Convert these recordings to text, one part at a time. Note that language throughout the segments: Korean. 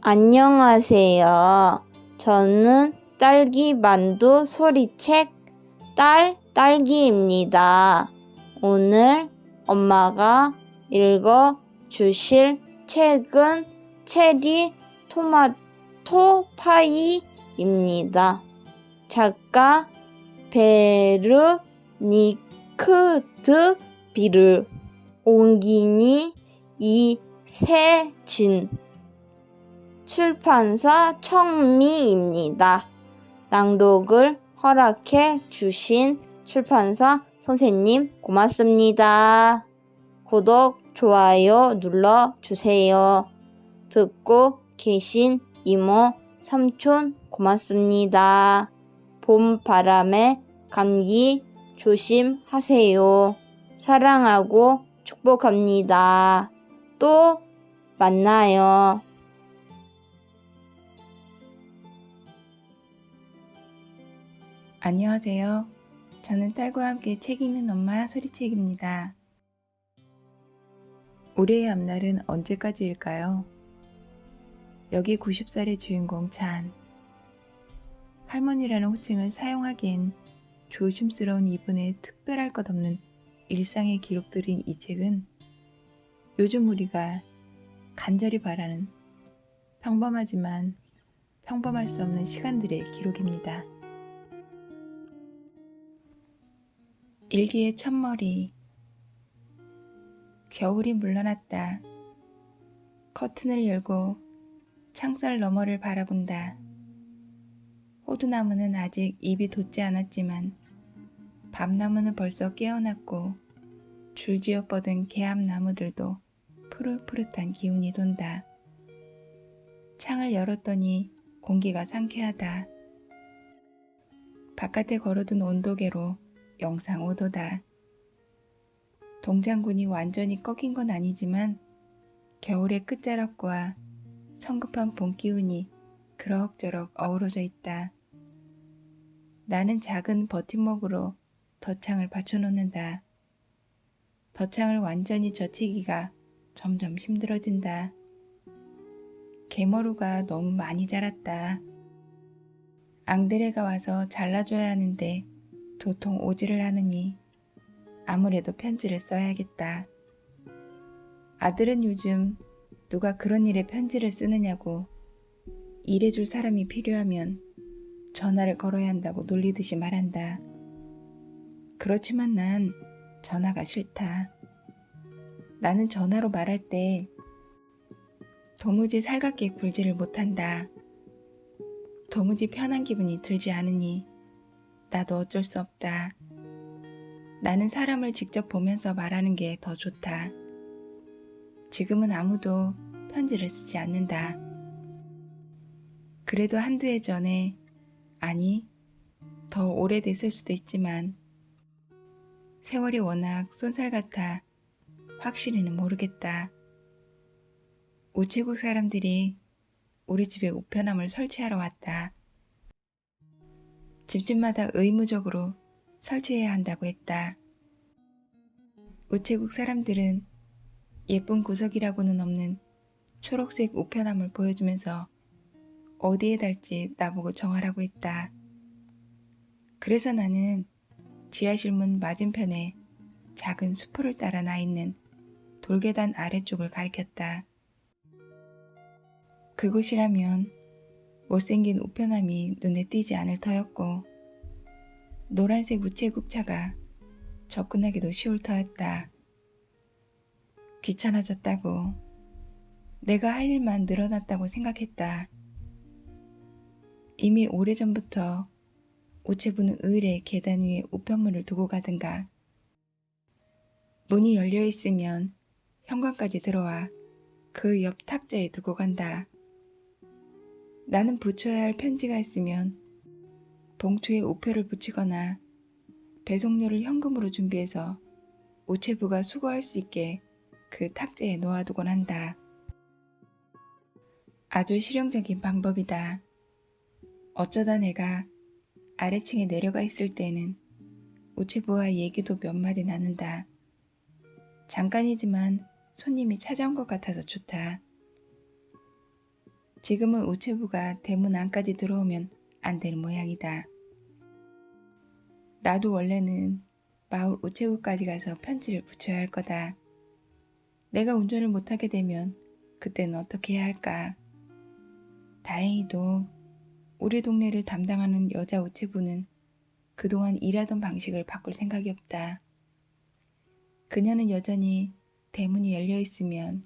안녕하세요. 저는 딸기 만두 소리책 딸기입니다. 오늘 엄마가 읽어 주실 책은 체리 토마토 파이입니다. 작가 베르니크 드 비르, 옹기니 이세진, 출판사 청미입니다. 낭독을 허락해 주신 출판사 선생님 고맙습니다. 구독, 좋아요 눌러주세요. 듣고 계신 이모, 삼촌 고맙습니다. 봄바람에 감기 조심하세요. 사랑하고 축복합니다. 또 만나요. 안녕하세요. 저는 딸과 함께 책 읽는 엄마 소리책입니다. 올해의 앞날은 언제까지일까요? 여기 90살의 주인공 찬. 할머니라는 호칭을 사용하기엔 조심스러운 이분의 특별할 것 없는 일상의 기록들인 이 책은 요즘 우리가 간절히 바라는 평범하지만 평범할 수 없는 시간들의 기록입니다. 일기의 첫머리. 겨울이 물러났다. 커튼을 열고 창살 너머를 바라본다. 호두나무는 아직 잎이 돋지 않았지만 밤나무는 벌써 깨어났고 줄지어 뻗은 개암나무들도 푸릇푸릇한 기운이 돈다. 창을 열었더니 공기가 상쾌하다. 바깥에 걸어둔 온도계로 영상 5도다. 동장군이 완전히 꺾인 건 아니지만 겨울의 끝자락과 성급한 봄 기운이 그럭저럭 어우러져 있다. 나는 작은 버팀목으로 덧창을 받쳐놓는다. 덧창을 완전히 젖히기가 점점 힘들어진다. 개머루가 너무 많이 자랐다. 앙드레가 와서 잘라줘야 하는데 도통 오지를 하느니 아무래도 편지를 써야겠다. 아들은 요즘 누가 그런 일에 편지를 쓰느냐고 일해줄 사람이 필요하면 전화를 걸어야 한다고 놀리듯이 말한다. 그렇지만 난 전화가 싫다. 나는 전화로 말할 때 도무지 살갑게 굴지를 못한다. 도무지 편한 기분이 들지 않으니 나도 어쩔 수 없다. 나는 사람을 직접 보면서 말하는 게 더 좋다. 지금은 아무도 편지를 쓰지 않는다. 그래도 한두 해 전에, 아니, 더 오래됐을 수도 있지만 세월이 워낙 쏜살 같아 확실히는 모르겠다. 우체국 사람들이 우리 집에 우편함을 설치하러 왔다. 집집마다 의무적으로 설치해야 한다고 했다. 우체국 사람들은 예쁜 구석이라고는 없는 초록색 우편함을 보여주면서 어디에 달지 나보고 정하라고 했다. 그래서 나는 지하실 문 맞은편에 작은 수포를 따라 나 있는 돌계단 아래쪽을 가리켰다. 그곳이라면 못생긴 우편함이 눈에 띄지 않을 터였고 노란색 우체국차가 접근하기도 쉬울 터였다. 귀찮아졌다고, 내가 할 일만 늘어났다고 생각했다. 이미 오래전부터 우체부는 의뢰 계단 위에 우편물을 두고 가든가 문이 열려 있으면 현관까지 들어와 그 옆 탁자에 두고 간다. 나는 붙여야 할 편지가 있으면 봉투에 우표를 붙이거나 배송료를 현금으로 준비해서 우체부가 수거할 수 있게 그 탁자에 놓아두곤 한다. 아주 실용적인 방법이다. 어쩌다 내가 아래층에 내려가 있을 때는 우체부와 얘기도 몇 마디 나눈다. 잠깐이지만 손님이 찾아온 것 같아서 좋다. 지금은 우체부가 대문 안까지 들어오면 안 되는 모양이다. 나도 원래는 마을 우체국까지 가서 편지를 붙여야 할 거다. 내가 운전을 못하게 되면 그때는 어떻게 해야 할까? 다행히도 우리 동네를 담당하는 여자 우체부는 그동안 일하던 방식을 바꿀 생각이 없다. 그녀는 여전히 대문이 열려 있으면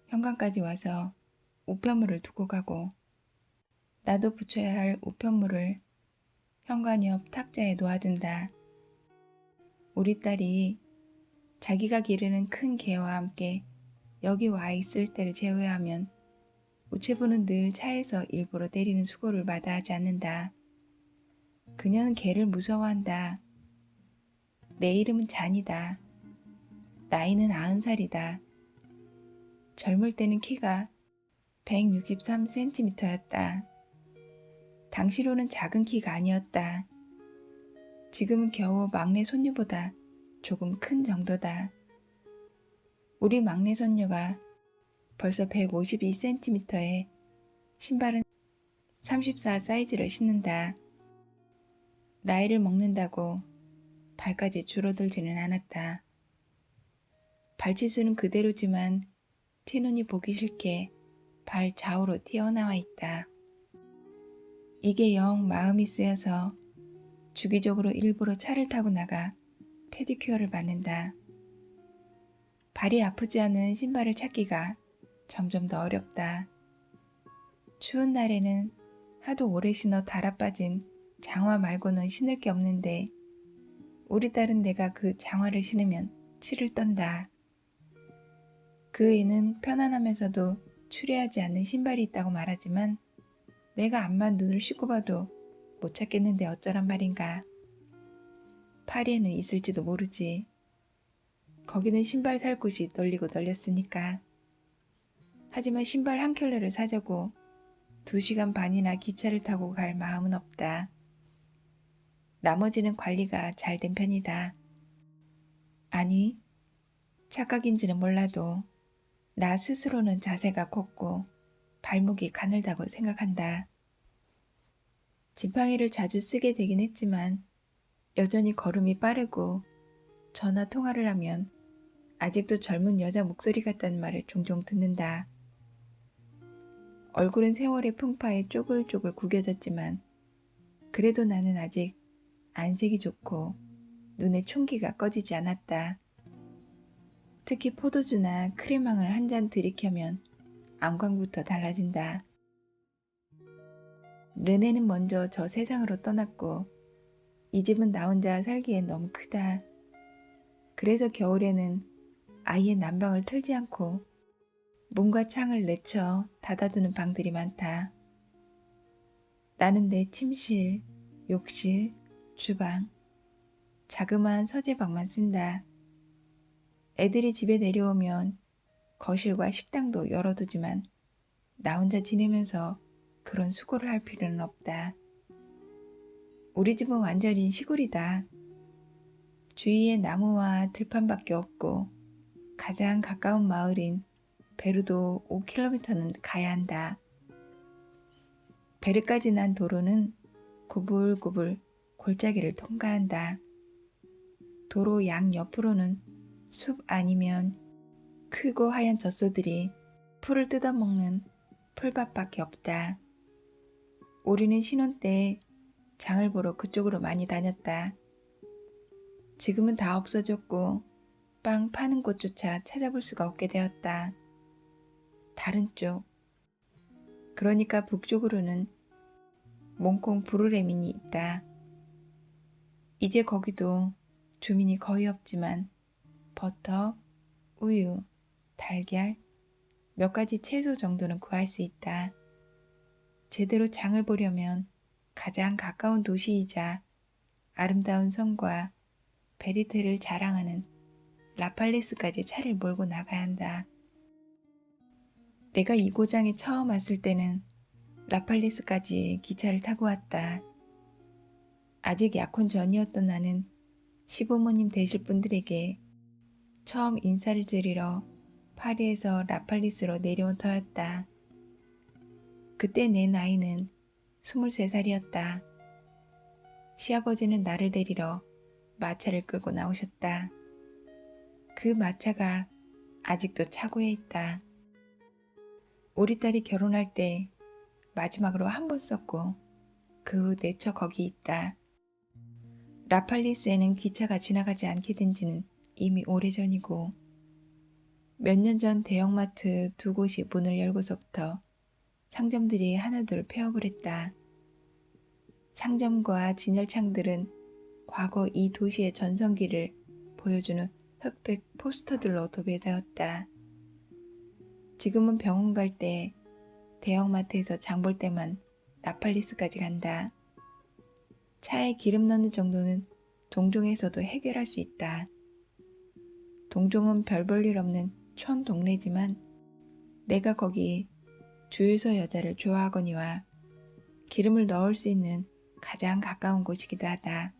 현관까지 와서 우편물을 두고 가고, 나도 붙여야 할 우편물을 현관 옆 탁자에 놓아둔다. 우리 딸이 자기가 기르는 큰 개와 함께 여기 와 있을 때를 제외하면 우체부는 늘 차에서 일부러 내리는 수고를 마다하지 않는다. 그녀는 개를 무서워한다. 내 이름은 잔이다. 나이는 90살이다. 젊을 때는 키가 163cm였다. 당시로는 작은 키가 아니었다. 지금은 겨우 막내 손녀보다 조금 큰 정도다. 우리 막내 손녀가 벌써 152cm에 신발은 34 사이즈를 신는다. 나이를 먹는다고 발까지 줄어들지는 않았다. 발치수는 그대로지만 티눈이 보기 싫게 발 좌우로 튀어나와 있다. 이게 영 마음이 쓰여서 주기적으로 일부러 차를 타고 나가 페디큐어를 받는다. 발이 아프지 않은 신발을 찾기가 점점 더 어렵다. 추운 날에는 하도 오래 신어 달아빠진 장화 말고는 신을 게 없는데 우리 딸은 내가 그 장화를 신으면 치를 떤다. 그 애는 편안하면서도 추리하지 않는 신발이 있다고 말하지만 내가 암만 눈을 씻고 봐도 못 찾겠는데 어쩌란 말인가. 파리에는 있을지도 모르지. 거기는 신발 살 곳이 널리고 널렸으니까. 하지만 신발 한 켤레를 사자고 2시간 반이나 기차를 타고 갈 마음은 없다. 나머지는 관리가 잘 된 편이다. 아니, 착각인지는 몰라도 나 스스로는 자세가 곱고 발목이 가늘다고 생각한다. 지팡이를 자주 쓰게 되긴 했지만 여전히 걸음이 빠르고 전화 통화를 하면 아직도 젊은 여자 목소리 같다는 말을 종종 듣는다. 얼굴은 세월의 풍파에 쪼글쪼글 구겨졌지만 그래도 나는 아직 안색이 좋고 눈에 총기가 꺼지지 않았다. 특히 포도주나 크림빵을 한 잔 들이켜면 안광부터 달라진다. 르네는 먼저 저 세상으로 떠났고 이 집은 나 혼자 살기엔 너무 크다. 그래서 겨울에는 아예 난방을 틀지 않고 문과 창을 내쳐 닫아두는 방들이 많다. 나는 내 침실, 욕실, 주방, 자그마한 서재방만 쓴다. 애들이 집에 내려오면 거실과 식당도 열어두지만 나 혼자 지내면서 그런 수고를 할 필요는 없다. 우리 집은 완전히 시골이다. 주위에 나무와 들판밖에 없고 가장 가까운 마을인 베르도 5km는 가야 한다. 베르까지 난 도로는 구불구불 골짜기를 통과한다. 도로 양옆으로는 숲 아니면 크고 하얀 젖소들이 풀을 뜯어먹는 풀밭밖에 없다. 우리는 신혼 때 장을 보러 그쪽으로 많이 다녔다. 지금은 다 없어졌고 빵 파는 곳조차 찾아볼 수가 없게 되었다. 다른 쪽, 그러니까 북쪽으로는 몽콩 부르레민이 있다. 이제 거기도 주민이 거의 없지만 버터, 우유, 달걀, 몇 가지 채소 정도는 구할 수 있다. 제대로 장을 보려면 가장 가까운 도시이자 아름다운 성과 베리테를 자랑하는 라팔리스까지 차를 몰고 나가야 한다. 내가 이 고장에 처음 왔을 때는 라팔리스까지 기차를 타고 왔다. 아직 약혼 전이었던 나는 시부모님 되실 분들에게 처음 인사를 드리러 파리에서 라팔리스로 내려온 터였다. 그때 내 나이는 23살이었다. 시아버지는 나를 데리러 마차를 끌고 나오셨다. 그 마차가 아직도 차고에 있다. 우리 딸이 결혼할 때 마지막으로 한 번 썼고 그 후 내 차 거기 있다. 라팔리스에는 기차가 지나가지 않게 된 지는 이미 오래전이고 몇 년 전 대형마트 두 곳이 문을 열고서부터 상점들이 하나둘 폐업을 했다. 상점과 진열창들은 과거 이 도시의 전성기를 보여주는 흑백 포스터들로 도배되었다. 지금은 병원 갈 때 대형마트에서 장볼 때만 라팔리스까지 간다. 차에 기름 넣는 정도는 동종에서도 해결할 수 있다. 동종은 별 볼 일 없는 촌 동네지만 내가 거기 주유소 여자를 좋아하거니와 기름을 넣을 수 있는 가장 가까운 곳이기도 하다.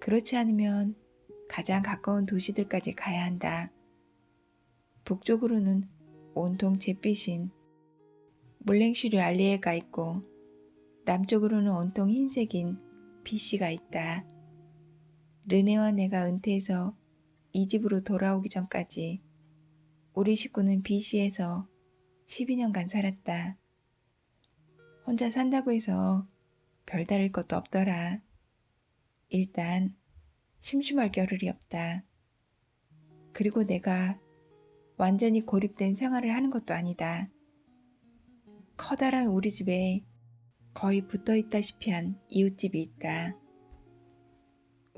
그렇지 않으면 가장 가까운 도시들까지 가야 한다. 북쪽으로는 온통 잿빛인 몰랭슈르 알리에가 있고 남쪽으로는 온통 흰색인 비시가 있다. 르네와 내가 은퇴해서 이 집으로 돌아오기 전까지 우리 식구는 비시에서 12년간 살았다. 혼자 산다고 해서 별다를 것도 없더라. 일단 심심할 겨를이 없다. 그리고 내가 완전히 고립된 생활을 하는 것도 아니다. 커다란 우리 집에 거의 붙어 있다시피 한 이웃집이 있다.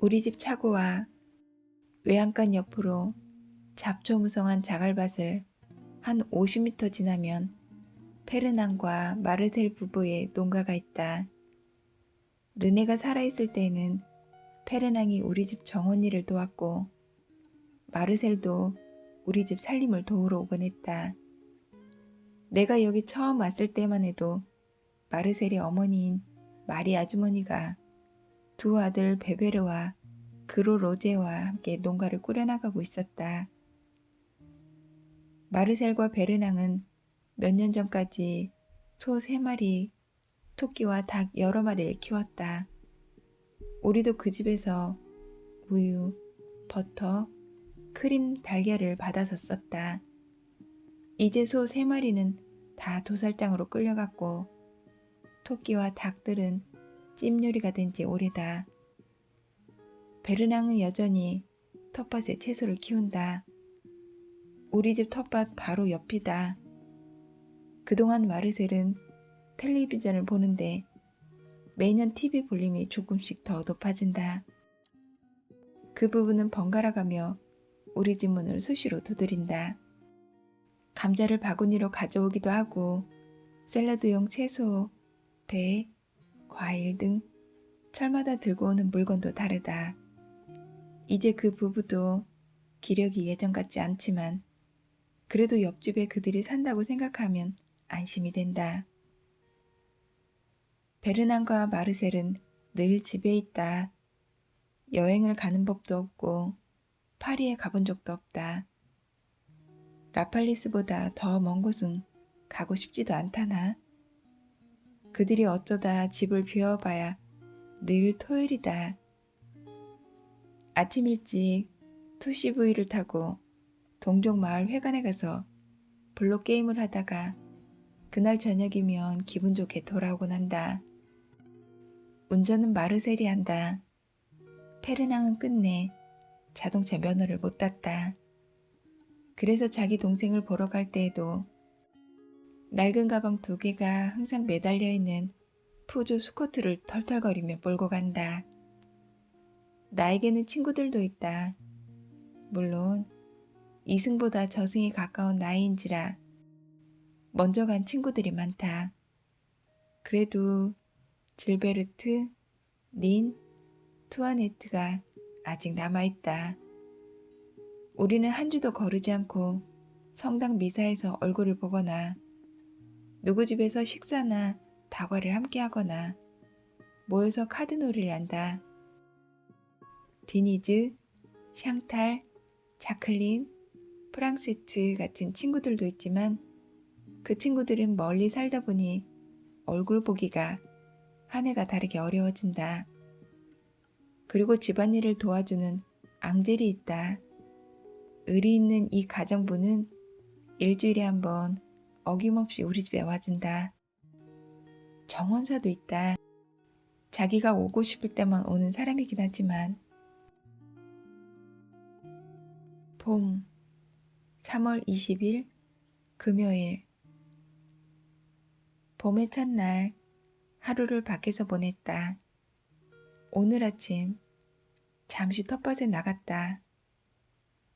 우리 집 차고와 외양간 옆으로 잡초무성한 자갈밭을 한 50m 지나면 페르낭과 마르셀 부부의 농가가 있다. 르네가 살아있을 때에는 페르낭이 우리 집 정원 일을 도왔고 마르셀도 우리 집 살림을 도우러 오곤 했다. 내가 여기 처음 왔을 때만 해도 마르셀의 어머니인 마리 아주머니가 두 아들 베베르와 그로 로제와 함께 농가를 꾸려나가고 있었다. 마르셀과 베르낭은 몇 년 전까지 소 3마리, 토끼와 닭 여러 마리를 키웠다. 우리도 그 집에서 우유, 버터, 크림, 달걀을 받아서 썼다. 이제 소 3마리는 다 도살장으로 끌려갔고 토끼와 닭들은 찜 요리가 된 지 오래다. 베르낭은 여전히 텃밭에 채소를 키운다. 우리 집 텃밭 바로 옆이다. 그동안 마르셀은 텔레비전을 보는데 매년 TV 볼륨이 조금씩 더 높아진다. 그 부분은 번갈아가며 우리 집 문을 수시로 두드린다. 감자를 바구니로 가져오기도 하고 샐러드용 채소, 배, 과일 등 철마다 들고 오는 물건도 다르다. 이제 그 부부도 기력이 예전 같지 않지만 그래도 옆집에 그들이 산다고 생각하면 안심이 된다. 베르난과 마르셀은 늘 집에 있다. 여행을 가는 법도 없고 파리에 가본 적도 없다. 라팔리스보다 더 먼 곳은 가고 싶지도 않다나. 그들이 어쩌다 집을 비워봐야 늘 토요일이다. 아침 일찍 투시브이를 타고 동종 마을 회관에 가서 블록 게임을 하다가 그날 저녁이면 기분 좋게 돌아오곤 한다. 운전은 마르셀이 한다. 페르낭은 끝내 자동차 면허를 못 땄다. 그래서 자기 동생을 보러 갈 때에도 낡은 가방 2개가 항상 매달려 있는 푸조 스코트를 털털거리며 몰고 간다. 나에게는 친구들도 있다. 물론 이승보다 저승이 가까운 나이인지라 먼저 간 친구들이 많다. 그래도 질베르트, 닌, 투아네트가 아직 남아있다. 우리는 한 주도 거르지 않고 성당 미사에서 얼굴을 보거나 누구 집에서 식사나 다과를 함께 하거나 모여서 카드놀이를 한다. 디니즈, 샹탈, 자클린, 프랑세트 같은 친구들도 있지만 그 친구들은 멀리 살다 보니 얼굴 보기가 한 해가 다르게 어려워진다. 그리고 집안일을 도와주는 앙젤이 있다. 의리 있는 이 가정부는 일주일에 한 번 어김없이 우리 집에 와준다. 정원사도 있다. 자기가 오고 싶을 때만 오는 사람이긴 하지만 봄 3월 20일 금요일 봄의 첫날 하루를 밖에서 보냈다. 오늘 아침 잠시 텃밭에 나갔다.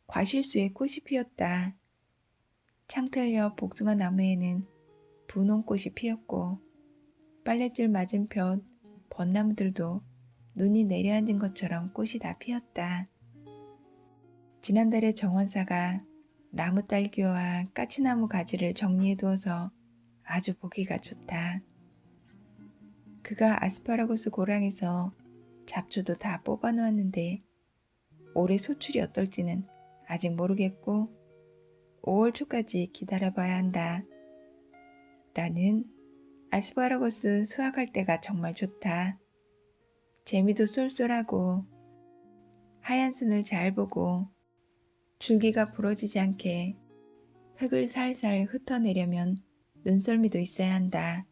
과실수에 꽃이 피었다. 창틀 옆 복숭아 나무에는 분홍꽃이 피었고 빨랫줄 맞은편 벚나무들도 눈이 내려앉은 것처럼 꽃이 다 피었다. 지난달에 정원사가 나무 딸기와 까치나무 가지를 정리해두어서 아주 보기가 좋다. 그가 아스파라거스 고랑에서 잡초도 다 뽑아놓았는데 올해 소출이 어떨지는 아직 모르겠고 5월 초까지 기다려봐야 한다. 나는 아스파라거스 수확할 때가 정말 좋다. 재미도 쏠쏠하고 하얀 순을 잘 보고 줄기가 부러지지 않게 흙을 살살 흩어내려면 눈썰미도 있어야 한다.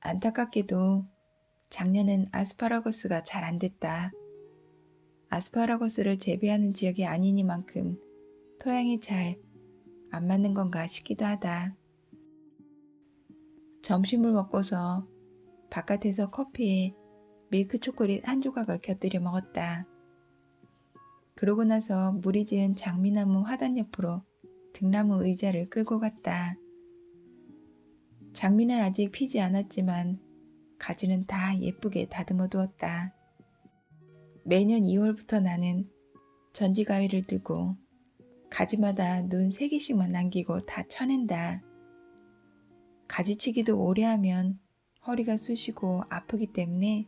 안타깝게도 작년엔 아스파라거스가 잘 안 됐다. 아스파라거스를 재배하는 지역이 아니니만큼 토양이 잘 안 맞는 건가 싶기도 하다. 점심을 먹고서 바깥에서 커피에 밀크 초콜릿 한 조각을 곁들여 먹었다. 그러고 나서 물이 지은 장미나무 화단 옆으로 등나무 의자를 끌고 갔다. 장미는 아직 피지 않았지만 가지는 다 예쁘게 다듬어 두었다. 매년 2월부터 나는 전지가위를 들고 가지마다 눈 3개씩만 남기고 다 쳐낸다. 가지치기도 오래 하면 허리가 쑤시고 아프기 때문에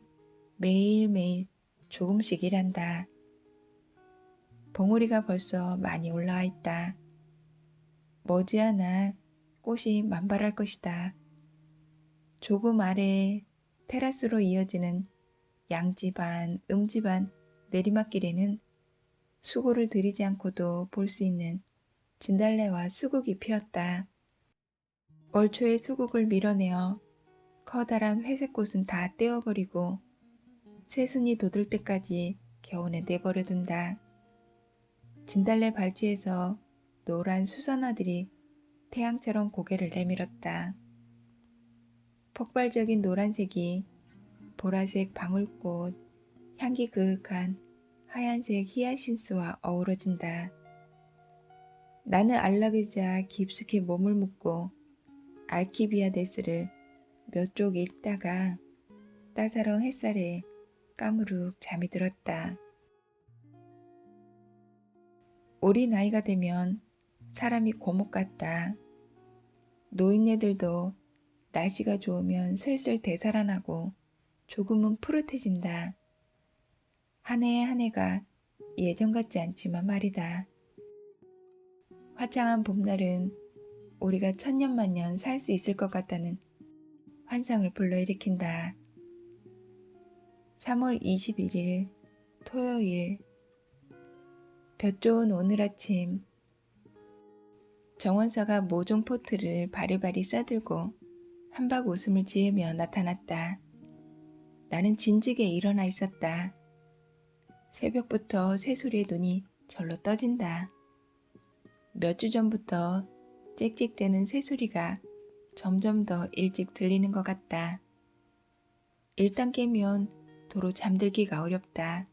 매일매일 조금씩 일한다. 봉우리가 벌써 많이 올라와 있다. 머지않아 꽃이 만발할 것이다. 조금 아래 테라스로 이어지는 양지반, 음지반 내리막길에는 수고를 들이지 않고도 볼 수 있는 진달래와 수국이 피었다. 올 초에 수국을 밀어내어 커다란 회색꽃은 다 떼어버리고 새순이 돋을 때까지 겨우내 내버려둔다. 진달래 발치에서 노란 수선화들이 태양처럼 고개를 내밀었다. 폭발적인 노란색이 보라색 방울꽃, 향기 그윽한 하얀색 히야신스와 어우러진다. 나는 안락의자 깊숙이 몸을 묻고 알키비아데스를 몇 쪽 읽다가 따사로운 햇살에 까무룩 잠이 들었다. 우리 나이가 되면 사람이 고목 같다. 노인네들도 날씨가 좋으면 슬슬 되살아나고 조금은 푸릇해진다. 한 해의 한 해가 예전 같지 않지만 말이다. 화창한 봄날은 우리가 천년만년 살 수 있을 것 같다는 환상을 불러일으킨다. 3월 21일 토요일 볕 좋은 오늘 아침 정원사가 모종 포트를 바리바리 싸들고 한박 웃음을 지으며 나타났다. 나는 진즉에 일어나 있었다. 새벽부터 새소리에 눈이 절로 떠진다. 몇 주 전부터 찍찍대는 새소리가 점점 더 일찍 들리는 것 같다. 일단 깨면 도로 잠들기가 어렵다.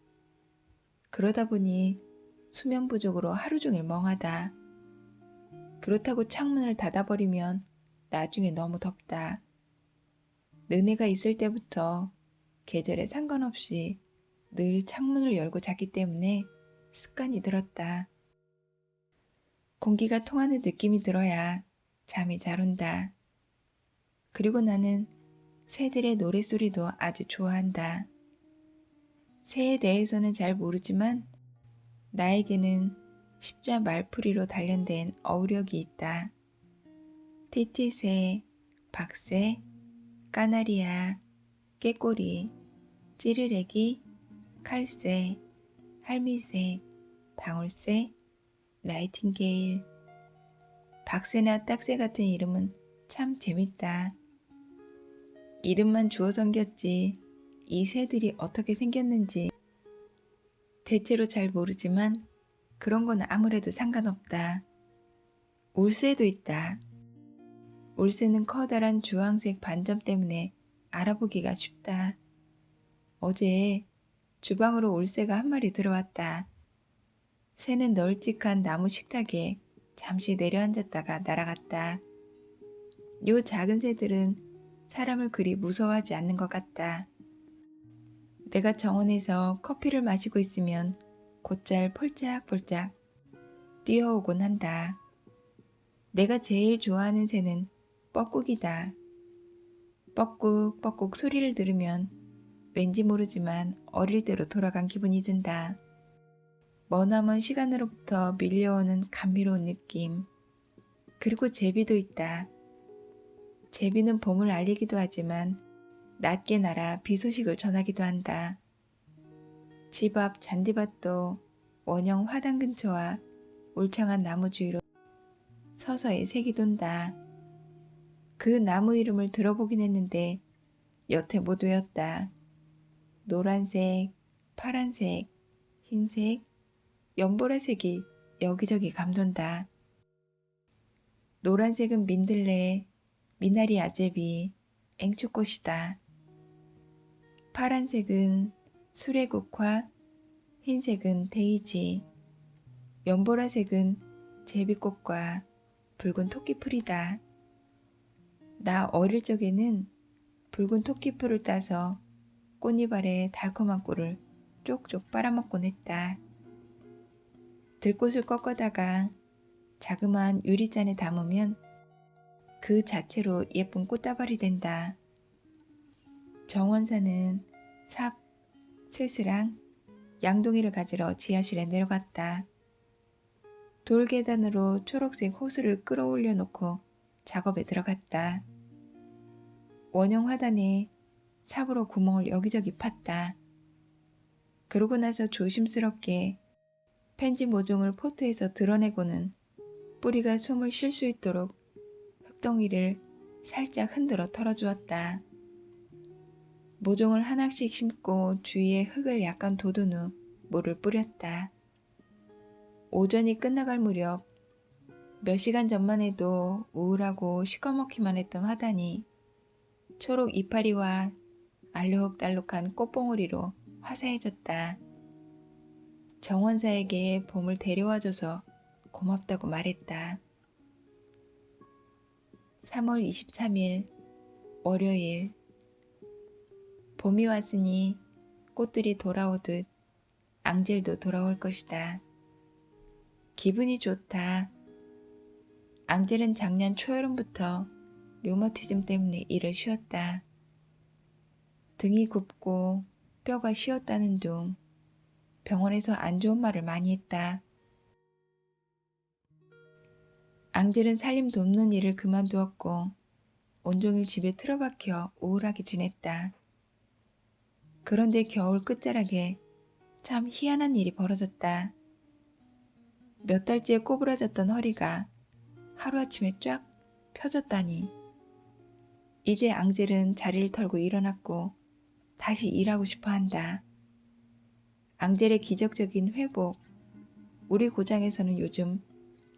그러다 보니 수면 부족으로 하루 종일 멍하다. 그렇다고 창문을 닫아버리면 나중에 너무 덥다. 너네가 있을 때부터 계절에 상관없이 늘 창문을 열고 잤기 때문에 습관이 들었다. 공기가 통하는 느낌이 들어야 잠이 잘 온다. 그리고 나는 새들의 노랫소리도 아주 좋아한다. 새에 대해서는 잘 모르지만 나에게는 십자 말풀이로 단련된 어우력이 있다. 티티새, 박새, 까나리아, 깨꼬리, 찌르레기, 칼새, 할미새, 방울새, 나이팅게일. 박새나 딱새 같은 이름은 참 재밌다. 이름만 주워 섬겼지 이 새들이 어떻게 생겼는지 대체로 잘 모르지만 그런 건 아무래도 상관없다. 울새도 있다. 울새는 커다란 주황색 반점 때문에 알아보기가 쉽다. 어제 주방으로 울새가 한 마리 들어왔다. 새는 널찍한 나무 식탁에 잠시 내려앉았다가 날아갔다. 요 작은 새들은 사람을 그리 무서워하지 않는 것 같다. 내가 정원에서 커피를 마시고 있으면 곧잘 폴짝폴짝 뛰어오곤 한다. 내가 제일 좋아하는 새는 뻐꾹이다. 뻐꾹뻐꾹 소리를 들으면 왠지 모르지만 어릴 때로 돌아간 기분이 든다. 머나먼 시간으로부터 밀려오는 감미로운 느낌. 그리고 제비도 있다. 제비는 봄을 알리기도 하지만 낮게 날아 비 소식을 전하기도 한다. 집 앞 잔디밭도 원형 화단 근처와 울창한 나무 주위로 서서히 색이 돈다. 그 나무 이름을 들어보긴 했는데 여태 못 외웠다. 노란색, 파란색, 흰색, 연보라색이 여기저기 감돈다. 노란색은 민들레, 미나리 아제비, 앵초꽃이다. 파란색은 수레국화, 흰색은 데이지, 연보라색은 제비꽃과 붉은 토끼풀이다. 나 어릴 적에는 붉은 토끼풀을 따서 꽃잎 아래 달콤한 꿀을 쪽쪽 빨아먹곤 했다. 들꽃을 꺾어다가 자그마한 유리잔에 담으면 그 자체로 예쁜 꽃다발이 된다. 정원사는 삽, 쇠스랑, 양동이를 가지러 지하실에 내려갔다. 돌계단으로 초록색 호수를 끌어올려 놓고 작업에 들어갔다. 원형 화단에 삽으로 구멍을 여기저기 팠다. 그러고 나서 조심스럽게 펜지 모종을 포트에서 드러내고는 뿌리가 숨을 쉴 수 있도록 흙덩이를 살짝 흔들어 털어주었다. 모종을 하나씩 심고 주위에 흙을 약간 돋운 후 물을 뿌렸다. 오전이 끝나갈 무렵 몇 시간 전만 해도 우울하고 시꺼멓기만 했던 화단이 초록 이파리와 알록달록한 꽃봉오리로 화사해졌다. 정원사에게 봄을 데려와줘서 고맙다고 말했다. 3월 23일 월요일. 봄이 왔으니 꽃들이 돌아오듯 앙젤도 돌아올 것이다. 기분이 좋다. 앙젤은 작년 초여름부터 류머티즘 때문에 일을 쉬었다. 등이 굽고 뼈가 쉬었다는 둥 병원에서 안 좋은 말을 많이 했다. 앙젤은 살림 돕는 일을 그만두었고 온종일 집에 틀어박혀 우울하게 지냈다. 그런데 겨울 끝자락에 참 희한한 일이 벌어졌다. 몇 달째 꼬부라졌던 허리가 하루아침에 쫙 펴졌다니. 이제 앙젤은 자리를 털고 일어났고 다시 일하고 싶어 한다. 앙젤의 기적적인 회복. 우리 고장에서는 요즘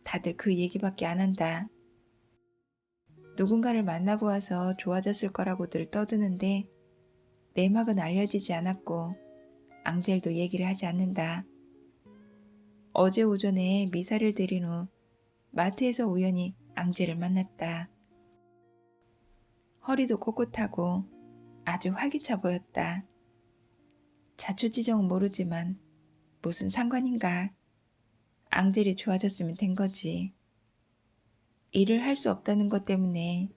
다들 그 얘기밖에 안 한다. 누군가를 만나고 와서 좋아졌을 거라고 늘 떠드는데 내막은 알려지지 않았고 앙젤도 얘기를 하지 않는다. 어제 오전에 미사를 드린 후 마트에서 우연히 앙젤을 만났다. 허리도 꼿꼿하고 아주 활기차 보였다. 자초지종은 모르지만 무슨 상관인가. 앙젤이 좋아졌으면 된 거지. 일을 할 수 없다는 것 때문에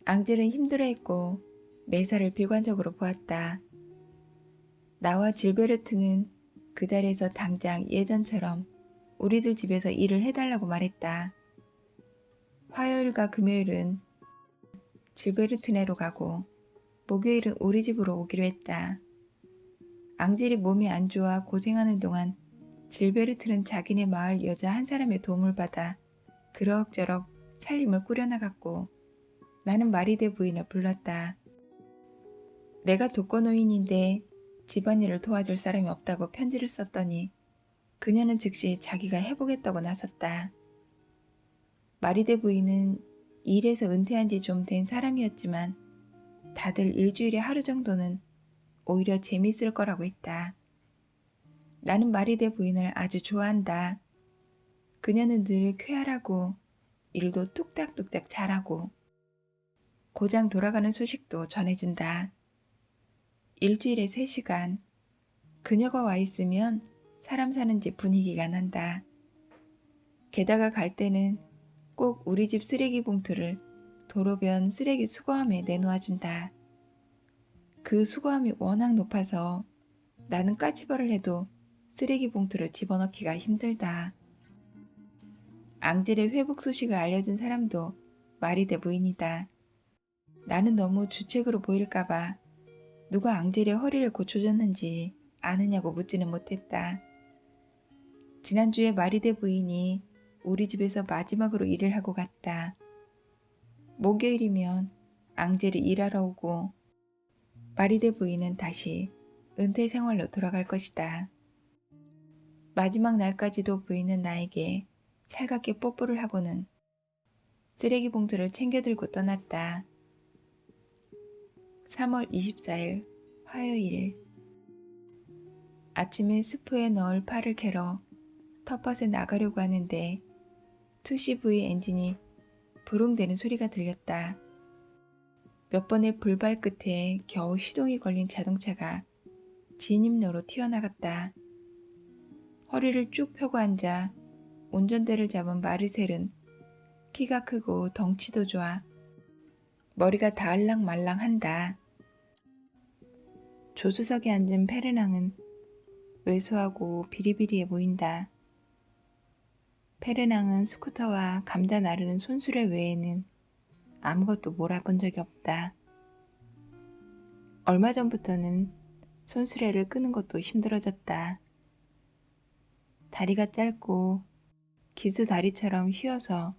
앙젤은 힘들어했고 매사를 비관적으로 보았다. 나와 질베르트는 그 자리에서 당장 예전처럼 우리들 집에서 일을 해달라고 말했다. 화요일과 금요일은 질베르트네로 가고 목요일은 우리 집으로 오기로 했다. 앙젤이 몸이 안 좋아 고생하는 동안 질베르트는 자기네 마을 여자 한 사람의 도움을 받아 그럭저럭 살림을 꾸려나갔고 나는 마리데 부인을 불렀다. 내가 독거노인인데 집안일을 도와줄 사람이 없다고 편지를 썼더니 그녀는 즉시 자기가 해보겠다고 나섰다. 마리데 부인은 일에서 은퇴한 지 좀 된 사람이었지만 다들 일주일에 하루 정도는 오히려 재밌을 거라고 했다. 나는 마리데 부인을 아주 좋아한다. 그녀는 늘 쾌활하고 일도 뚝딱뚝딱 잘하고 고장 돌아가는 소식도 전해준다. 일주일에 3시간 그녀가 와 있으면 사람 사는 집 분위기가 난다. 게다가 갈 때는 꼭 우리 집 쓰레기 봉투를 도로변 쓰레기 수거함에 내놓아준다. 그 수거함이 워낙 높아서 나는 까치발을 해도 쓰레기 봉투를 집어넣기가 힘들다. 앙젤의 회복 소식을 알려준 사람도 마리데 부인이다. 나는 너무 주책으로 보일까봐 누가 앙젤의 허리를 고쳐줬는지 아느냐고 묻지는 못했다. 지난주에 마리데 부인이 우리 집에서 마지막으로 일을 하고 갔다. 목요일이면 앙젤이 일하러 오고 마리데 부인은 다시 은퇴 생활로 돌아갈 것이다. 마지막 날까지도 부인은 나에게 살갑게 뽀뽀를 하고는 쓰레기 봉투를 챙겨 들고 떠났다. 3월 24일 화요일 아침에 수프에 넣을 파를 캐러 텃밭에 나가려고 하는데 투시브의 엔진이 부릉대는 소리가 들렸다. 몇 번의 불발 끝에 겨우 시동이 걸린 자동차가 진입로로 튀어나갔다. 허리를 쭉 펴고 앉아 운전대를 잡은 마르셀은 키가 크고 덩치도 좋아 머리가 다알랑말랑한다. 조수석에 앉은 페르낭은 왜소하고 비리비리해 보인다. 페르낭은 스쿠터와 감자 나르는 손수레 외에는 아무것도 몰아본 적이 없다. 얼마 전부터는 손수레를 끄는 것도 힘들어졌다. 다리가 짧고 기수 다리처럼 휘어서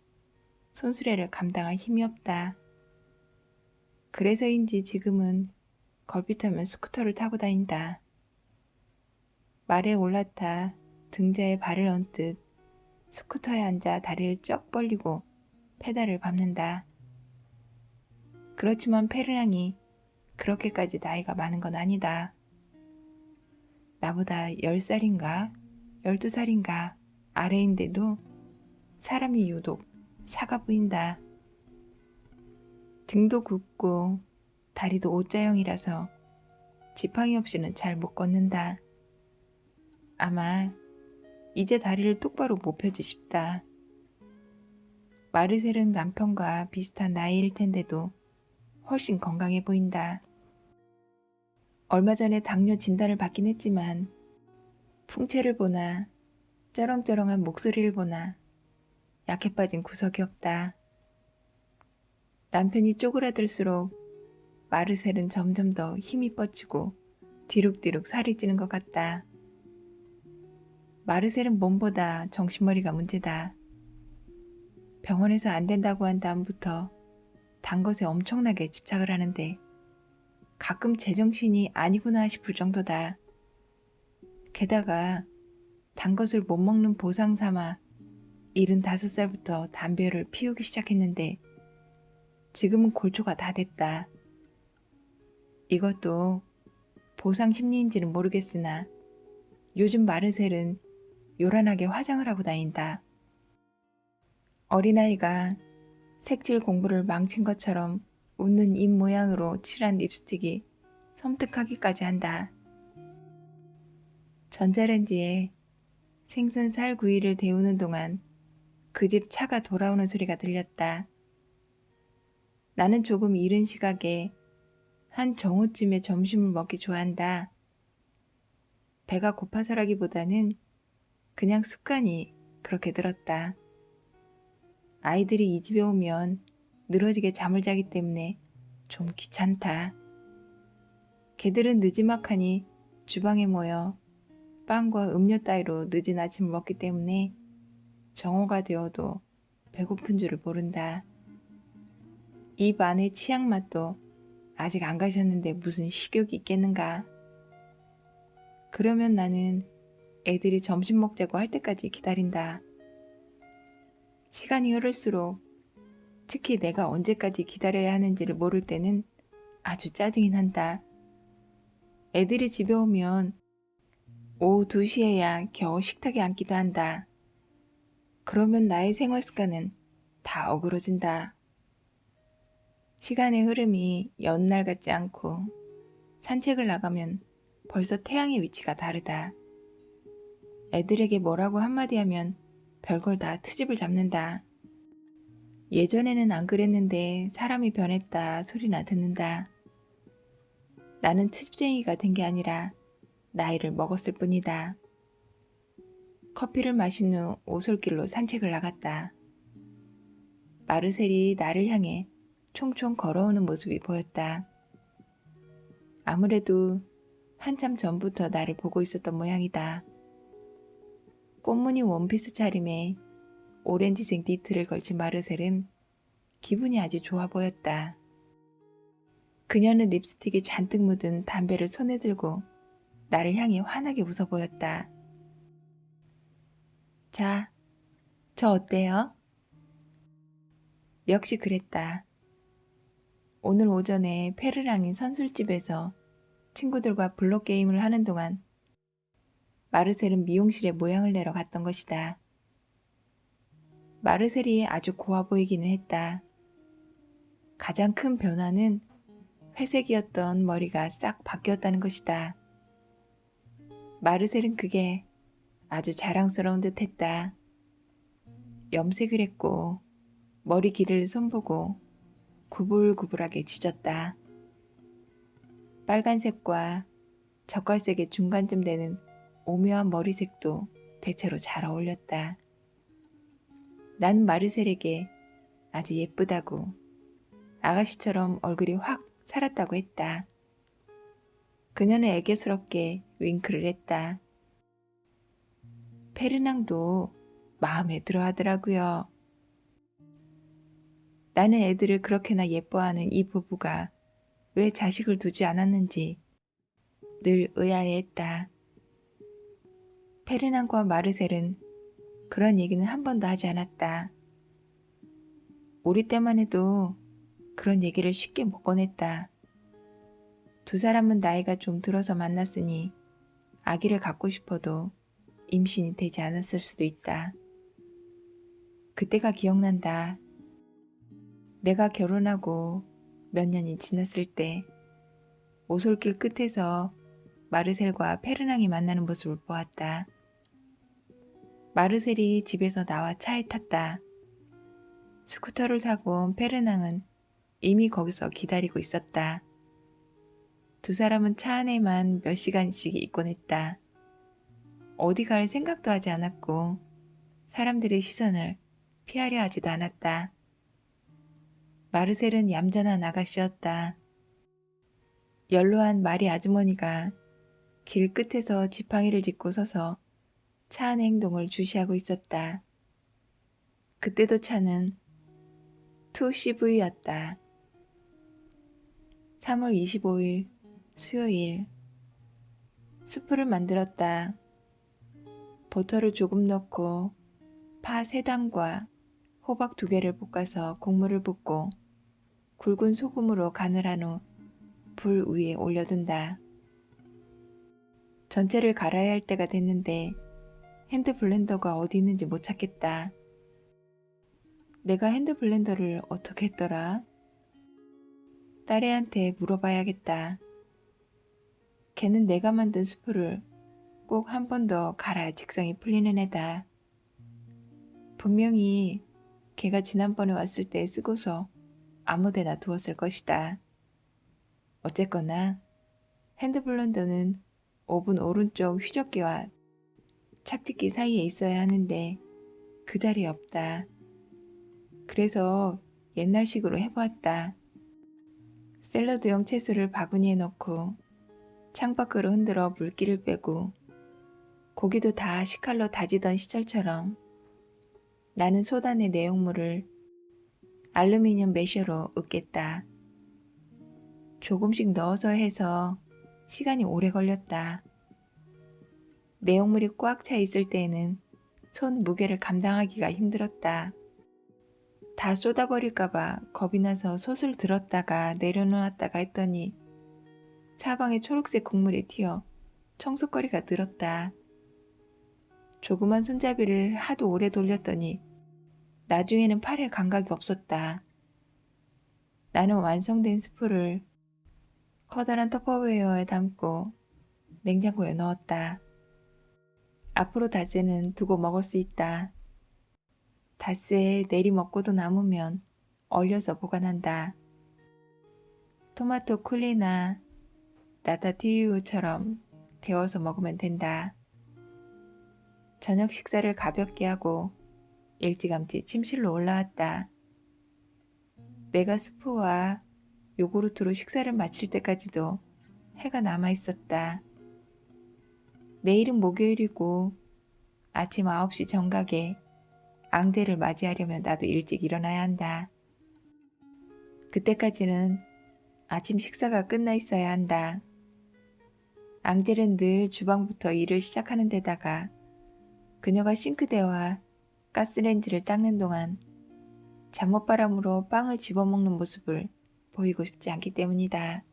손수레를 감당할 힘이 없다. 그래서인지 지금은 걸핏하면 스쿠터를 타고 다닌다. 말에 올라타 등자에 발을 얹듯 스쿠터에 앉아 다리를 쩍 벌리고 페달을 밟는다. 그렇지만 페르낭이 그렇게까지 나이가 많은 건 아니다. 나보다 10살인가 12살인가 아래인데도 사람이 유독 사가 보인다. 등도 굽고 다리도 O자형이라서 지팡이 없이는 잘 못 걷는다. 아마 이제 다리를 똑바로 못 펴지 싶다. 마르셀은 남편과 비슷한 나이일 텐데도 훨씬 건강해 보인다. 얼마 전에 당뇨 진단을 받긴 했지만 풍채를 보나 쩌렁쩌렁한 목소리를 보나 약해 빠진 구석이 없다. 남편이 쪼그라들수록 마르셀은 점점 더 힘이 뻗치고 뒤룩뒤룩 살이 찌는 것 같다. 마르셀은 몸보다 정신머리가 문제다. 병원에서 안 된다고 한 다음부터 단 것에 엄청나게 집착을 하는데 가끔 제정신이 아니구나 싶을 정도다. 게다가 단 것을 못 먹는 보상 삼아 75살부터 담배를 피우기 시작했는데 지금은 골초가 다 됐다. 이것도 보상 심리인지는 모르겠으나 요즘 마르셀은 요란하게 화장을 하고 다닌다. 어린아이가 색칠 공부를 망친 것처럼 웃는 입 모양으로 칠한 립스틱이 섬뜩하기까지 한다. 전자레인지에 생선 살구이를 데우는 동안 그 집 차가 돌아오는 소리가 들렸다. 나는 조금 이른 시각에 한 정오쯤에 점심을 먹기 좋아한다. 배가 고파서라기보다는 그냥 습관이 그렇게 들었다. 아이들이 이 집에 오면 늘어지게 잠을 자기 때문에 좀 귀찮다. 걔들은 느지막하니 주방에 모여 빵과 음료 따위로 늦은 아침을 먹기 때문에 정오가 되어도 배고픈 줄을 모른다. 입 안의 치약 맛도 아직 안 가셨는데 무슨 식욕이 있겠는가. 그러면 나는 애들이 점심 먹자고 할 때까지 기다린다. 시간이 흐를수록 특히 내가 언제까지 기다려야 하는지를 모를 때는 아주 짜증이 난다. 애들이 집에 오면 오후 2시에야 겨우 식탁에 앉기도 한다. 그러면 나의 생활 습관은 다 어그러진다. 시간의 흐름이 연날 같지 않고 산책을 나가면 벌써 태양의 위치가 다르다. 애들에게 뭐라고 한마디 하면 별걸 다 트집을 잡는다. 예전에는 안 그랬는데 사람이 변했다 소리나 듣는다. 나는 트집쟁이가 된 게 아니라 나이를 먹었을 뿐이다. 커피를 마신 후 오솔길로 산책을 나갔다. 마르셀이 나를 향해 총총 걸어오는 모습이 보였다. 아무래도 한참 전부터 나를 보고 있었던 모양이다. 꽃무늬 원피스 차림에 오렌지색 니트를 걸친 마르셀은 기분이 아주 좋아 보였다. 그녀는 립스틱이 잔뜩 묻은 담배를 손에 들고 나를 향해 환하게 웃어 보였다. 자, 저 어때요? 역시 그랬다. 오늘 오전에 페르랑인 선술집에서 친구들과 블록 게임을 하는 동안 마르셀은 미용실에 모양을 내러 갔던 것이다. 마르셀이 아주 고와 보이기는 했다. 가장 큰 변화는 회색이었던 머리가 싹 바뀌었다는 것이다. 마르셀은 그게 아주 자랑스러운 듯 했다. 염색을 했고 머리 길이를 손보고 구불구불하게 짖었다. 빨간색과 젓갈색의 중간쯤 되는 오묘한 머리색도 대체로 잘 어울렸다. 난 마르셀에게 아주 예쁘다고, 아가씨처럼 얼굴이 확 살았다고 했다. 그녀는 애교스럽게 윙크를 했다. 페르낭도 마음에 들어 하더라고요. 나는 애들을 그렇게나 예뻐하는 이 부부가 왜 자식을 두지 않았는지 늘 의아해했다. 페르낭과 마르셀은 그런 얘기는 한 번도 하지 않았다. 우리 때만 해도 그런 얘기를 쉽게 못 꺼냈다. 두 사람은 나이가 좀 들어서 만났으니 아기를 갖고 싶어도 임신이 되지 않았을 수도 있다. 그때가 기억난다. 내가 결혼하고 몇 년이 지났을 때 오솔길 끝에서 마르셀과 페르낭이 만나는 모습을 보았다. 마르셀이 집에서 나와 차에 탔다. 스쿠터를 타고 온 페르낭은 이미 거기서 기다리고 있었다. 두 사람은 차 안에만 몇 시간씩 있곤 했다. 어디 갈 생각도 하지 않았고 사람들의 시선을 피하려 하지도 않았다. 마르셀은 얌전한 아가씨였다. 연로한 마리 아주머니가 길 끝에서 지팡이를 짚고 서서 차 안의 행동을 주시하고 있었다. 그때도 차는 2CV였다. 3월 25일 수요일. 수프를 만들었다. 버터를 조금 넣고 파 3단과 호박 2개를 볶아서 국물을 붓고 굵은 소금으로 간을 한 후 불 위에 올려둔다. 전체를 갈아야 할 때가 됐는데 핸드 블렌더가 어디 있는지 못 찾겠다. 내가 핸드 블렌더를 어떻게 했더라? 딸애한테 물어봐야겠다. 걔는 내가 만든 수프를 꼭 한 번 더 갈아야 직성이 풀리는 애다. 분명히 걔가 지난번에 왔을 때 쓰고서 아무데나 두었을 것이다. 어쨌거나 핸드 블렌더는 오븐 오른쪽 휘젓기와 착지기 사이에 있어야 하는데 그 자리에 없다. 그래서 옛날식으로 해보았다. 샐러드용 채소를 바구니에 넣고 창밖으로 흔들어 물기를 빼고 고기도 다 식칼로 다지던 시절처럼 나는 소단의 내용물을 알루미늄 매셔로 으깼다. 조금씩 넣어서 해서 시간이 오래 걸렸다. 내용물이 꽉 차 있을 때에는 손 무게를 감당하기가 힘들었다. 다 쏟아버릴까봐 겁이 나서 솥을 들었다가 내려놓았다가 했더니 사방에 초록색 국물이 튀어 청소거리가 늘었다. 조그만 손잡이를 하도 오래 돌렸더니 나중에는 팔에 감각이 없었다. 나는 완성된 스프를 커다란 터퍼웨어에 담고 냉장고에 넣었다. 앞으로 닷새는 두고 먹을 수 있다. 닷새에 내리 먹고도 남으면 얼려서 보관한다. 토마토 쿨리나 라타투이유처럼 데워서 먹으면 된다. 저녁 식사를 가볍게 하고 일찌감치 침실로 올라왔다. 내가 스프와 요구르트로 식사를 마칠 때까지도 해가 남아 있었다. 내일은 목요일이고 아침 9시 정각에 앙제를 맞이하려면 나도 일찍 일어나야 한다. 그때까지는 아침 식사가 끝나 있어야 한다. 앙젤은 늘 주방부터 일을 시작하는 데다가 그녀가 싱크대와 가스레인지를 닦는 동안 잠옷바람으로 빵을 집어먹는 모습을 보이고 싶지 않기 때문이다.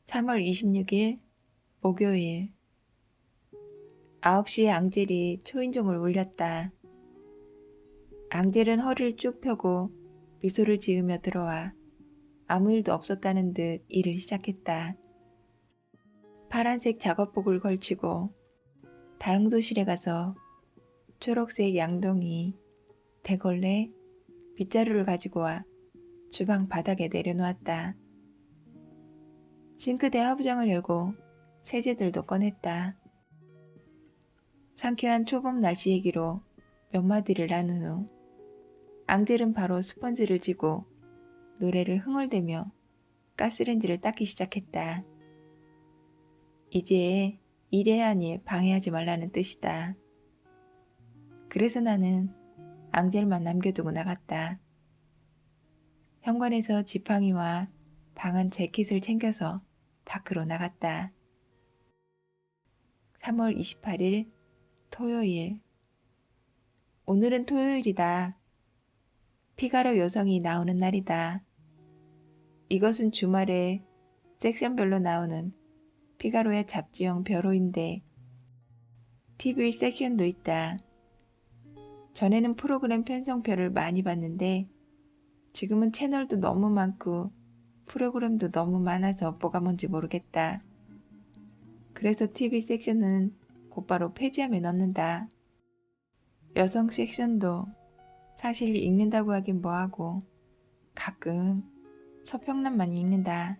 3월 26일 목요일 9시에 앙젤이 초인종을 울렸다. 앙젤은 허리를 쭉 펴고 미소를 지으며 들어와 아무 일도 없었다는 듯 일을 시작했다. 파란색 작업복을 걸치고 다용도실에 가서 초록색 양동이, 대걸레, 빗자루를 가지고 와 주방 바닥에 내려놓았다. 싱크대 하부장을 열고 세제들도 꺼냈다. 상쾌한 초봄 날씨 얘기로 몇 마디를 나눈 후 앙젤은 바로 스펀지를 쥐고 노래를 흥얼대며 가스레인지를 닦기 시작했다. 이제 일해야 하니 방해하지 말라는 뜻이다. 그래서 나는 앙젤만 남겨두고 나갔다. 현관에서 지팡이와 방한 재킷을 챙겨서 밖으로 나갔다. 3월 28일 토요일. 오늘은 토요일이다. 피가로 여성이 나오는 날이다. 이것은 주말에 섹션별로 나오는 피가로의 잡지형 벼로인데 TV 섹션도 있다. 전에는 프로그램 편성표를 많이 봤는데 지금은 채널도 너무 많고 프로그램도 너무 많아서 뭐가 뭔지 모르겠다. 그래서 TV 섹션은 곧바로 폐지함에 넣는다. 여성 섹션도 사실 읽는다고 하긴 뭐하고 가끔 서평란만 읽는다.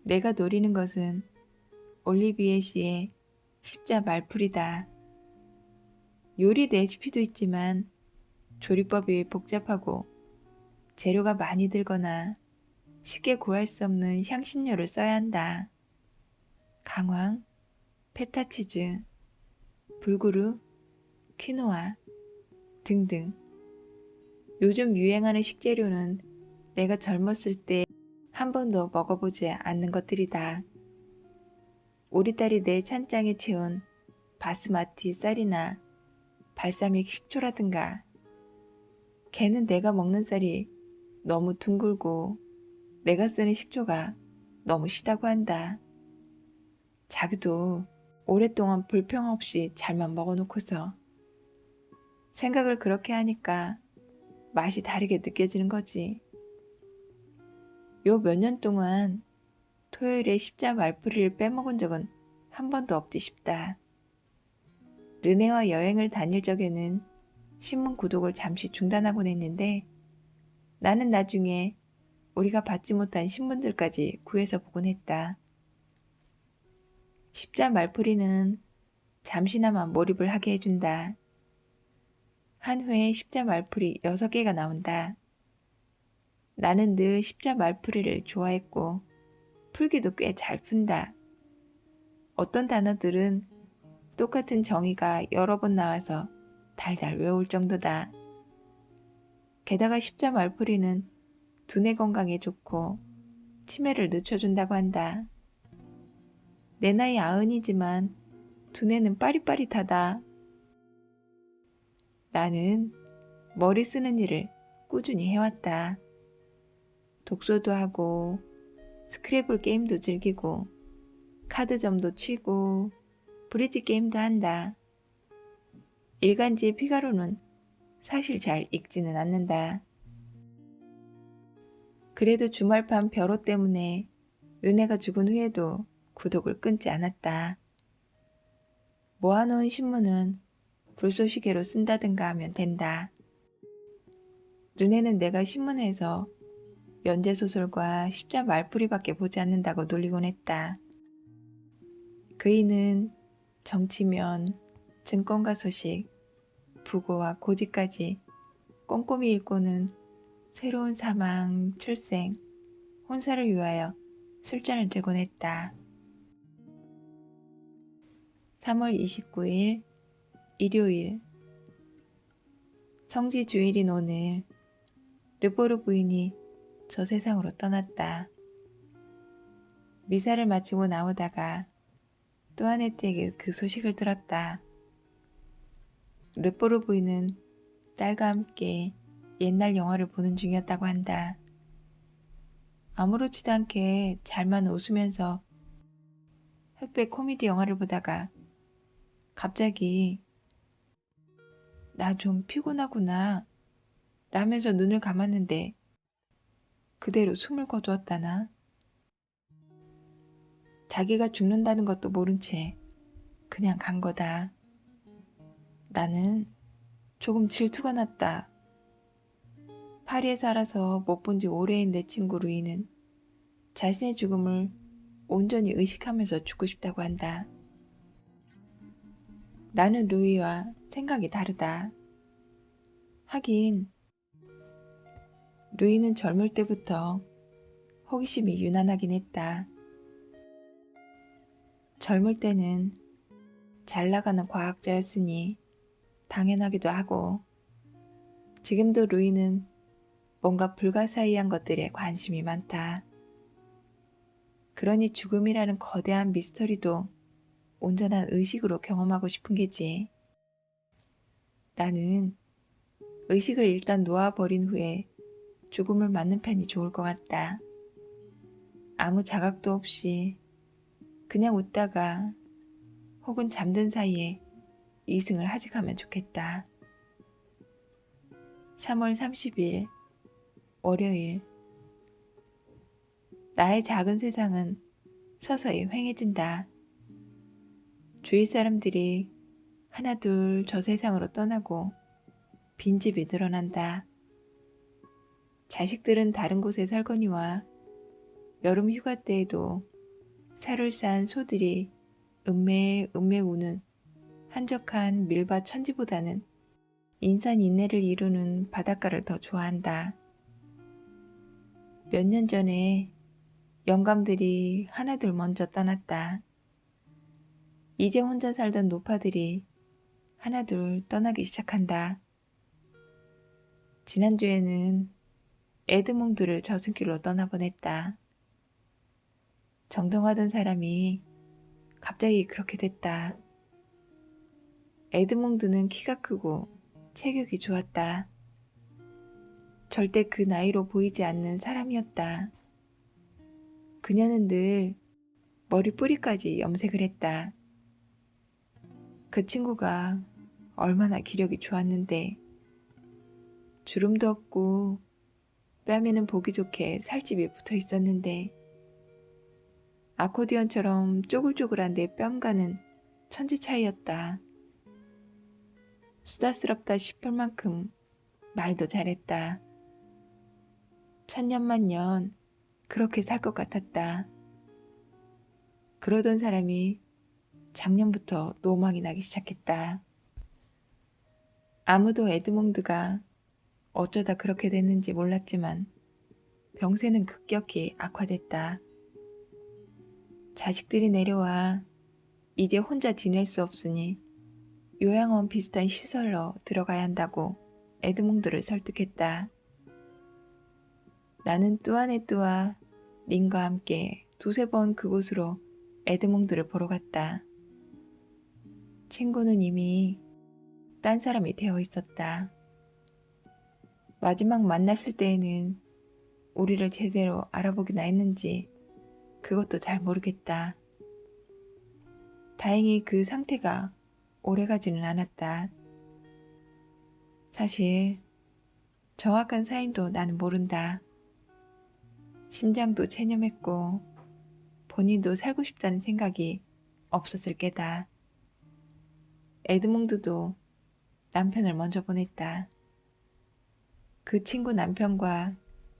내가 노리는 것은 올리비에 시의 십자 말풀이다. 요리 레시피도 있지만 조리법이 복잡하고 재료가 많이 들거나 쉽게 구할 수 없는 향신료를 써야 한다. 강황, 페타치즈, 불구루, 퀴노아 등등. 요즘 유행하는 식재료는 내가 젊었을 때 한 번도 먹어보지 않는 것들이다. 우리 딸이 내 찬장에 채운 바스마티 쌀이나 발사믹 식초라든가. 걔는 내가 먹는 쌀이 너무 둥글고 내가 쓰는 식초가 너무 시다고 한다. 자기도 오랫동안 불평 없이 잘만 먹어놓고서 생각을 그렇게 하니까 맛이 다르게 느껴지는 거지. 요 몇 년 동안 토요일에 십자 말풀이를 빼먹은 적은 한 번도 없지 싶다. 르네와 여행을 다닐 적에는 신문 구독을 잠시 중단하곤 했는데 나는 나중에 우리가 받지 못한 신문들까지 구해서 보곤 했다. 십자 말풀이는 잠시나마 몰입을 하게 해준다. 한 회에 십자 말풀이 6개가 나온다. 나는 늘 십자 말풀이를 좋아했고 풀기도 꽤 잘 푼다. 어떤 단어들은 똑같은 정의가 여러 번 나와서 달달 외울 정도다. 게다가 십자 말풀이는 두뇌 건강에 좋고 치매를 늦춰준다고 한다. 내 나이 90이지만 두뇌는 빠릿빠릿하다. 나는 머리 쓰는 일을 꾸준히 해왔다. 독서도 하고 스크래블 게임도 즐기고 카드점도 치고 브릿지 게임도 한다. 일간지 피가로는 사실 잘 읽지는 않는다. 그래도 주말밤 벼로 때문에 르네가 죽은 후에도 구독을 끊지 않았다. 모아놓은 신문은 불쏘시개로 쓴다든가 하면 된다. 르네는 내가 신문에서 연재소설과 십자 말풀이밖에 보지 않는다고 놀리곤 했다. 그이는 정치면, 증권가 소식, 부고와 고지까지 꼼꼼히 읽고는 새로운 사망, 출생, 혼사를 위하여 술잔을 들곤 했다. 3월 29일 일요일 성지 주일인 오늘 르보르 부인이 저 세상으로 떠났다. 미사를 마치고 나오다가 또아네트에게 그 소식을 들었다. 르보르 부인은 딸과 함께 옛날 영화를 보는 중이었다고 한다. 아무렇지도 않게 잘만 웃으면서 흑백 코미디 영화를 보다가 갑자기 나 좀 피곤하구나 라면서 눈을 감았는데 그대로 숨을 거두었다나. 자기가 죽는다는 것도 모른 채 그냥 간 거다. 나는 조금 질투가 났다. 파리에 살아서 못 본 지 오래인 내 친구 루이는 자신의 죽음을 온전히 의식하면서 죽고 싶다고 한다. 나는 루이와 생각이 다르다. 하긴 루이는 젊을 때부터 호기심이 유난하긴 했다. 젊을 때는 잘 나가는 과학자였으니 당연하기도 하고, 지금도 루이는 뭔가 불가사의한 것들에 관심이 많다. 그러니 죽음이라는 거대한 미스터리도 온전한 의식으로 경험하고 싶은 게지. 나는 의식을 일단 놓아버린 후에 죽음을 맞는 편이 좋을 것 같다. 아무 자각도 없이 그냥 웃다가 혹은 잠든 사이에 이승을 하직하면 좋겠다. 3월 30일 월요일 나의 작은 세상은 서서히 휑해진다. 주위 사람들이 하나둘 저 세상으로 떠나고 빈집이 늘어난다. 자식들은 다른 곳에 살거니와 여름 휴가 때에도 살을 쌓은 소들이 음메 우는 한적한 밀밭 천지보다는 인산인해를 이루는 바닷가를 더 좋아한다. 몇 년 전에 영감들이 하나둘 먼저 떠났다. 이제 혼자 살던 노파들이 하나둘 떠나기 시작한다. 지난주에는 에드몽드를 저승길로 떠나보냈다. 정동하던 사람이 갑자기 그렇게 됐다. 에드몽드는 키가 크고 체격이 좋았다. 절대 그 나이로 보이지 않는 사람이었다. 그녀는 늘 머리 뿌리까지 염색을 했다. 그 친구가 얼마나 기력이 좋았는데 주름도 없고 뺨에는 보기 좋게 살집이 붙어 있었는데 아코디언처럼 쪼글쪼글한 내 뺨과는 천지 차이였다. 수다스럽다 싶을 만큼 말도 잘했다. 천년만년 그렇게 살 것 같았다. 그러던 사람이 작년부터 노망이 나기 시작했다. 아무도 에드몽드가 어쩌다 그렇게 됐는지 몰랐지만 병세는 급격히 악화됐다. 자식들이 내려와 이제 혼자 지낼 수 없으니 요양원 비슷한 시설로 들어가야 한다고 에드몽드를 설득했다. 나는 뚜아네뚜와 닌과 함께 두세 번 그곳으로 에드몽드를 보러 갔다. 친구는 이미 딴 사람이 되어 있었다. 마지막 만났을 때에는 우리를 제대로 알아보기나 했는지 그것도 잘 모르겠다. 다행히 그 상태가 오래가지는 않았다. 사실 정확한 사인도 나는 모른다. 심장도 체념했고 본인도 살고 싶다는 생각이 없었을 게다. 에드몽드도 남편을 먼저 보냈다. 그 친구 남편과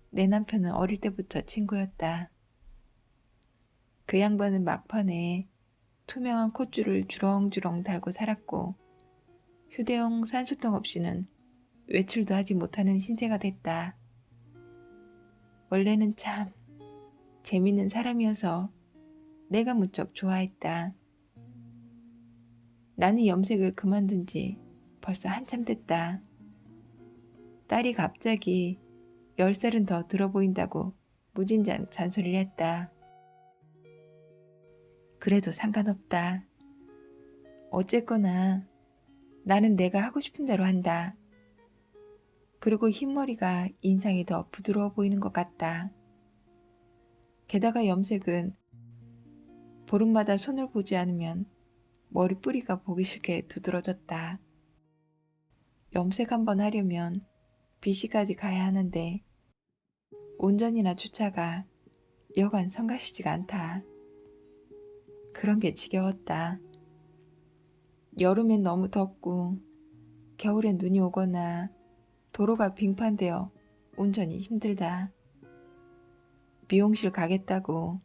내 남편은 어릴 때부터 친구였다. 그 양반은 막판에 투명한 콧줄을 주렁주렁 달고 살았고 휴대용 산소통 없이는 외출도 하지 못하는 신세가 됐다. 원래는 참 재밌는 사람이어서 내가 무척 좋아했다. 나는 염색을 그만둔 지 벌써 한참 됐다. 딸이 갑자기 10살은 더 들어 보인다고 무진장 잔소리를 했다. 그래도 상관없다. 어쨌거나 나는 내가 하고 싶은 대로 한다. 그리고 흰머리가 인상이 더 부드러워 보이는 것 같다. 게다가 염색은 보름마다 손을 보지 않으면 머리 뿌리가 보기 싫게 두드러졌다. 염색 한번 하려면 BC까지 가야 하는데 운전이나 주차가 여간 성가시지가 않다. 그런 게 지겨웠다. 여름엔 너무 덥고 겨울엔 눈이 오거나 도로가 빙판되어 운전이 힘들다. 미용실 가겠다고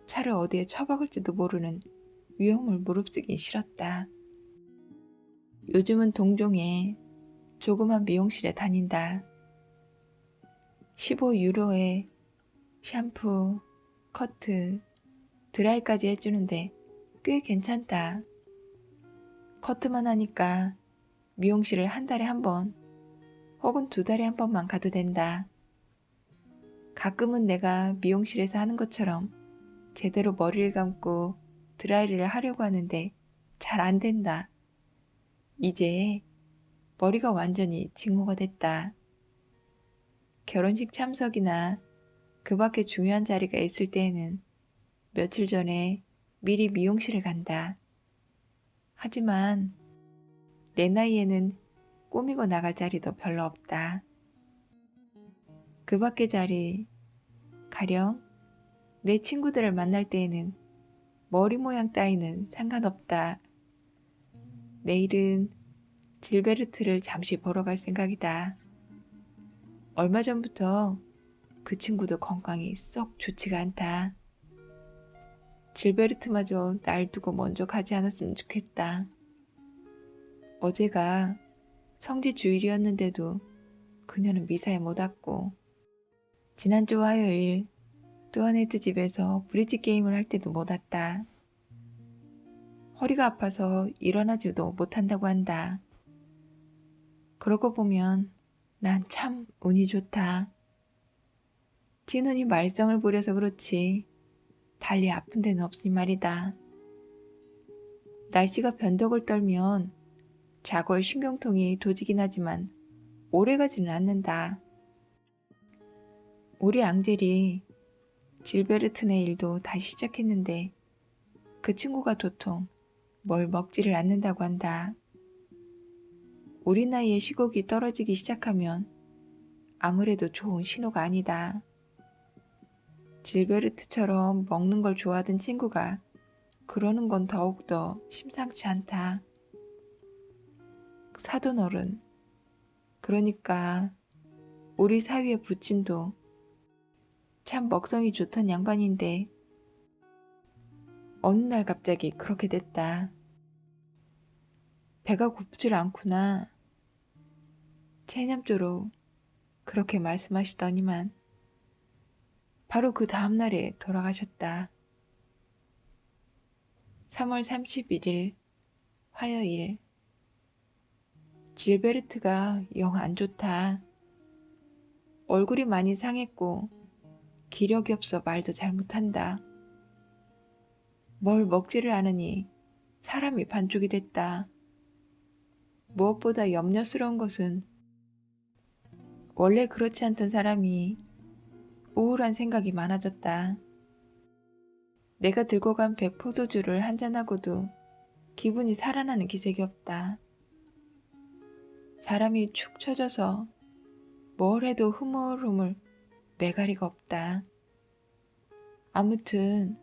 차를 어디에 처박을지도 모르는 위험을 무릅쓰긴 싫었다. 요즘은 동종에 조그만 미용실에 다닌다. 15유로에 샴푸, 커트, 드라이까지 해주는데 꽤 괜찮다. 커트만 하니까 미용실을 한 달에 한 번 혹은 2달에 한 번만 가도 된다. 가끔은 내가 미용실에서 하는 것처럼 제대로 머리를 감고 드라이를 하려고 하는데 잘 안 된다. 이제 머리가 완전히 직모가 됐다. 결혼식 참석이나 그 밖에 중요한 자리가 있을 때에는 며칠 전에 미리 미용실을 간다. 하지만 내 나이에는 꾸미고 나갈 자리도 별로 없다. 그 밖의 자리, 가령 내 친구들을 만날 때에는 머리 모양 따위는 상관없다. 내일은 질베르트를 잠시 보러 갈 생각이다. 얼마 전부터 그 친구도 건강이 썩 좋지가 않다. 질베르트마저 날 두고 먼저 가지 않았으면 좋겠다. 어제가 성지 주일이었는데도 그녀는 미사에 못 왔고 지난주 화요일 뚜아네트 집에서 브리지 게임을 할 때도 못 왔다. 허리가 아파서 일어나지도 못한다고 한다. 그러고 보면 난 참 운이 좋다. 티눈이 말썽을 부려서 그렇지 달리 아픈 데는 없으니 말이다. 날씨가 변덕을 떨면 자골 신경통이 도지긴 하지만 오래가지는 않는다. 우리 앙젤이 질베르트네 일도 다시 시작했는데 그 친구가 도통 뭘 먹지를 않는다고 한다. 우리 나이에 시국이 떨어지기 시작하면 아무래도 좋은 신호가 아니다. 질베르트처럼 먹는 걸 좋아하던 친구가 그러는 건 더욱더 심상치 않다. 사돈어른, 그러니까 우리 사위의 부친도 참 먹성이 좋던 양반인데 어느 날 갑자기 그렇게 됐다. 배가 고프질 않구나. 체념조로 그렇게 말씀하시더니만 바로 그 다음날에 돌아가셨다. 3월 31일 화요일. 질베르트가 영 안 좋다. 얼굴이 많이 상했고 기력이 없어 말도 잘 못한다. 뭘 먹지를 않으니 사람이 반쪽이 됐다. 무엇보다 염려스러운 것은 원래 그렇지 않던 사람이 우울한 생각이 많아졌다. 내가 들고 간 백포도주를 한잔하고도 기분이 살아나는 기색이 없다. 사람이 축 처져서 뭘 해도 흐물흐물 매가리가 없다. 아무튼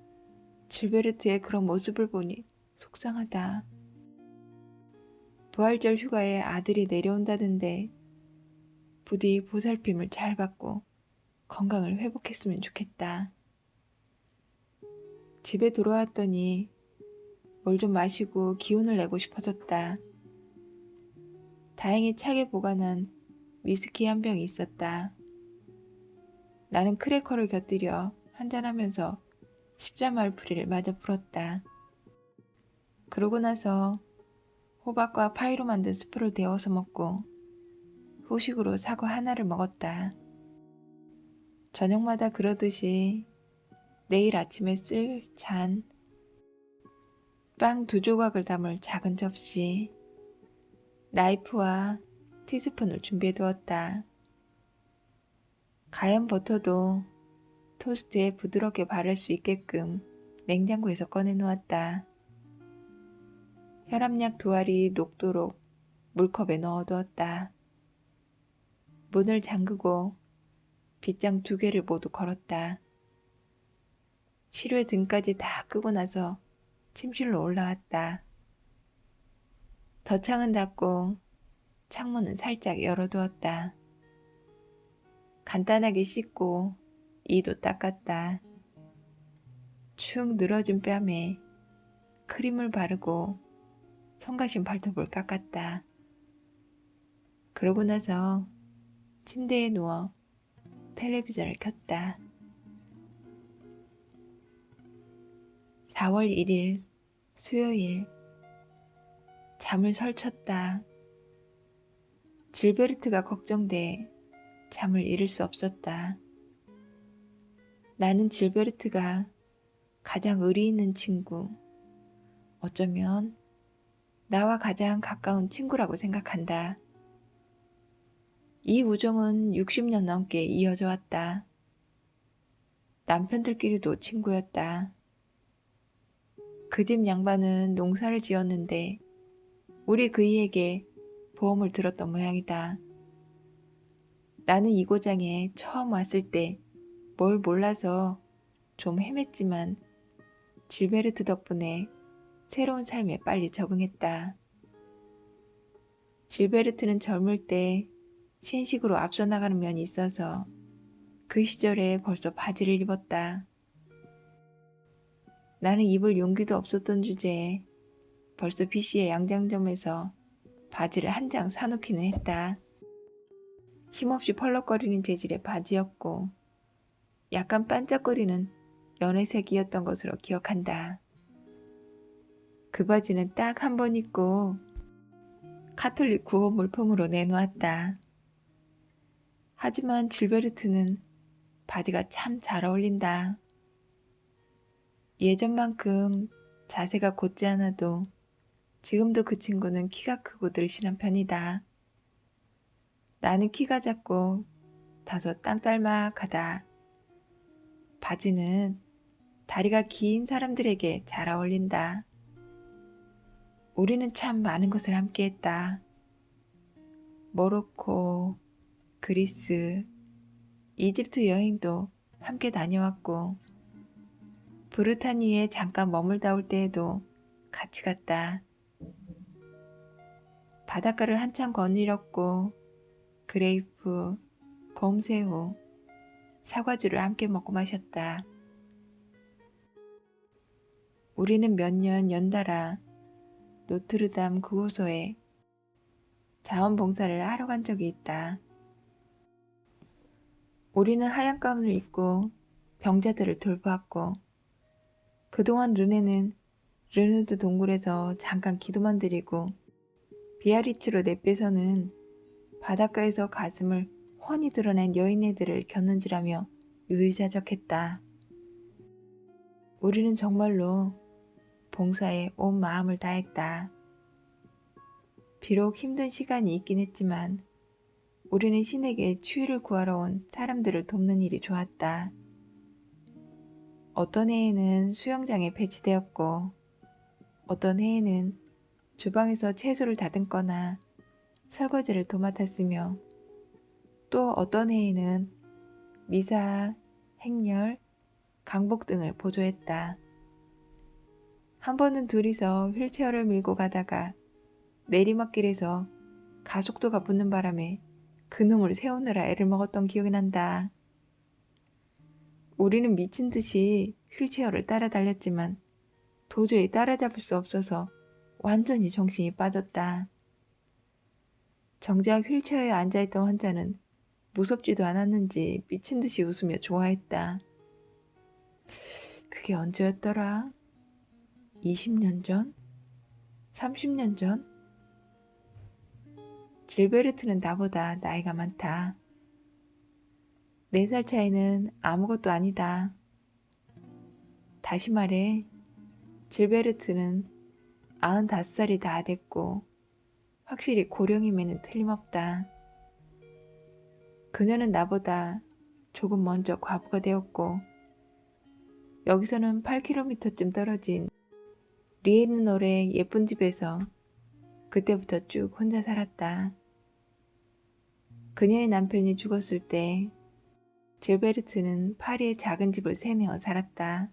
질베르트의 그런 모습을 보니 속상하다. 부활절 휴가에 아들이 내려온다던데 부디 보살핌을 잘 받고 건강을 회복했으면 좋겠다. 집에 돌아왔더니 뭘 좀 마시고 기운을 내고 싶어졌다. 다행히 차게 보관한 위스키 한 병이 있었다. 나는 크래커를 곁들여 한잔하면서 십자말풀이를 마저 불었다. 그러고 나서 호박과 파이로 만든 스프를 데워서 먹고 후식으로 사과 하나를 먹었다. 저녁마다 그러듯이 내일 아침에 쓸 잔, 빵 2조각을 담을 작은 접시, 나이프와 티스푼을 준비해 두었다. 가염 버터도 토스트에 부드럽게 바를 수 있게끔 냉장고에서 꺼내 놓았다. 혈압약 2알이 녹도록 물컵에 넣어 두었다. 문을 잠그고 빗장 2개를 모두 걸었다. 실외 등까지 다 끄고 나서 침실로 올라왔다. 덧창은 닫고 창문은 살짝 열어두었다. 간단하게 씻고 이도 닦았다. 축 늘어진 뺨에 크림을 바르고 성가신 발톱을 깎았다. 그러고 나서 침대에 누워 텔레비전을 켰다. 4월 1일 수요일. 잠을 설쳤다. 질베르트가 걱정돼 잠을 이룰 수 없었다. 나는 질베르트가 가장 의리 있는 친구, 어쩌면 나와 가장 가까운 친구라고 생각한다. 이 우정은 60년 넘게 이어져 왔다. 남편들끼리도 친구였다. 그 집 양반은 농사를 지었는데 우리 그이에게 보험을 들었던 모양이다. 나는 이 고장에 처음 왔을 때 뭘 몰라서 좀 헤맸지만 질베르트 덕분에 새로운 삶에 빨리 적응했다. 질베르트는 젊을 때 신식으로 앞서 나가는 면이 있어서 그 시절에 벌써 바지를 입었다. 나는 입을 용기도 없었던 주제에 벌써 BC의 양장점에서 바지를 한 장 사놓기는 했다. 힘없이 펄럭거리는 재질의 바지였고 약간 반짝거리는 연회색이었던 것으로 기억한다. 그 바지는 딱 한 번 입고 카톨릭 구호 물품으로 내놓았다. 하지만 질베르트는 바지가 참 잘 어울린다. 예전만큼 자세가 곧지 않아도 지금도 그 친구는 키가 크고 늘씬한 편이다. 나는 키가 작고 다소 땅딸막하다. 바지는 다리가 긴 사람들에게 잘 어울린다. 우리는 참 많은 것을 함께했다. 모로코, 그리스, 이집트 여행도 함께 다녀왔고 브르타니에 잠깐 머물다 올 때에도 같이 갔다. 바닷가를 한참 거닐었고 그레이프, 곰새우, 사과주를 함께 먹고 마셨다. 우리는 몇 년 연달아 노트르담 구호소에 자원봉사를 하러 간 적이 있다. 우리는 하얀 가운을 입고 병자들을 돌보았고 그동안 르네는 르누드 동굴에서 잠깐 기도만 드리고 비아리츠로 내빼서는 바닷가에서 가슴을 훤히 드러낸 여인네들을 겼는지라며 유유자적했다. 우리는 정말로 봉사에 온 마음을 다했다. 비록 힘든 시간이 있긴 했지만 우리는 신에게 치유를 구하러 온 사람들을 돕는 일이 좋았다. 어떤 해에는 수영장에 배치되었고 어떤 해에는 주방에서 채소를 다듬거나 설거지를 도맡았으며 또 어떤 해에는 미사, 행렬, 강복 등을 보조했다. 한 번은 둘이서 휠체어를 밀고 가다가 내리막길에서 가속도가 붙는 바람에 그놈을 세우느라 애를 먹었던 기억이 난다. 우리는 미친 듯이 휠체어를 따라 달렸지만 도저히 따라잡을 수 없어서 완전히 정신이 빠졌다. 정작 휠체어에 앉아있던 환자는 무섭지도 않았는지 미친 듯이 웃으며 좋아했다. 그게 언제였더라? 20년 전? 30년 전? 질베르트는 나보다 나이가 많다. 4살 차이는 아무것도 아니다. 다시 말해, 질베르트는 95살이 다 됐고 확실히 고령임에는 틀림없다. 그녀는 나보다 조금 먼저 과부가 되었고 여기서는 8km쯤 떨어진 리에르놀의 예쁜 집에서 그때부터 쭉 혼자 살았다. 그녀의 남편이 죽었을 때 질베르트는 파리의 작은 집을 세내어 살았다.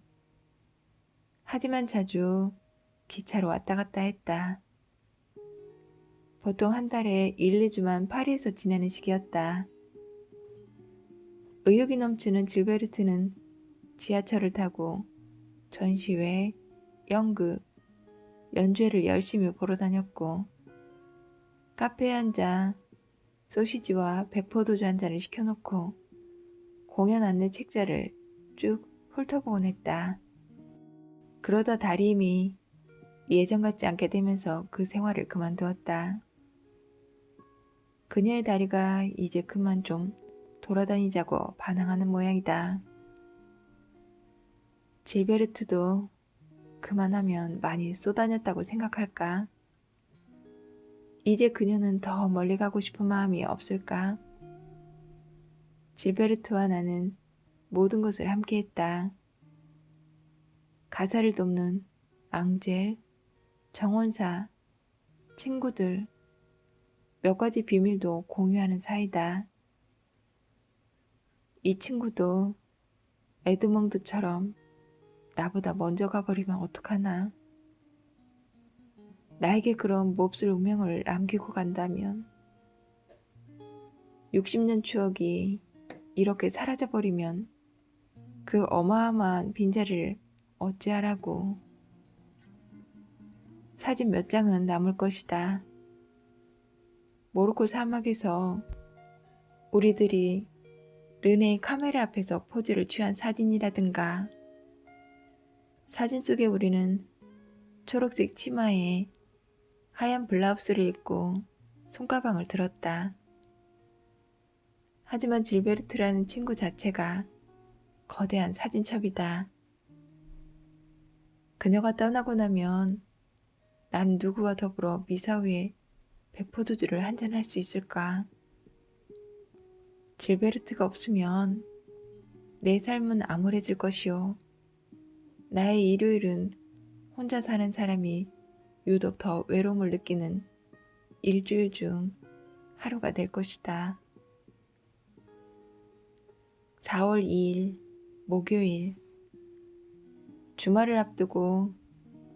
하지만 자주 기차로 왔다 갔다 했다. 보통 한 달에 1, 2주만 파리에서 지내는 시기였다. 의욕이 넘치는 질베르트는 지하철을 타고 전시회, 연극, 연주회를 열심히 보러 다녔고 카페에 앉아 소시지와 백포도주 한 잔을 시켜놓고 공연 안내 책자를 쭉 훑어보곤 했다. 그러다 다리 힘이 예전 같지 않게 되면서 그 생활을 그만두었다. 그녀의 다리가 이제 그만 좀 돌아다니자고 반항하는 모양이다. 질베르트도 그만하면 많이 쏘다녔다고 생각할까? 이제 그녀는 더 멀리 가고 싶은 마음이 없을까? 질베르트와 나는 모든 것을 함께했다. 가사를 돕는 앙젤, 정원사, 친구들, 몇 가지 비밀도 공유하는 사이다. 이 친구도 에드몽드처럼 나보다 먼저 가버리면 어떡하나. 나에게 그런 몹쓸 운명을 남기고 간다면 60년 추억이 이렇게 사라져버리면 그 어마어마한 빈자리를 어찌하라고. 사진 몇 장은 남을 것이다. 모로코 사막에서 우리들이 르네의 카메라 앞에서 포즈를 취한 사진이라든가 사진 속에 우리는 초록색 치마에 하얀 블라우스를 입고 손가방을 들었다. 하지만 질베르트라는 친구 자체가 거대한 사진첩이다. 그녀가 떠나고 나면 난 누구와 더불어 미사 후에 백포도주를 한잔할 수 있을까? 질베르트가 없으면 내 삶은 암울해질 것이오. 나의 일요일은 혼자 사는 사람이 유독 더 외로움을 느끼는 일주일 중 하루가 될 것이다. 4월 2일 목요일 주말을 앞두고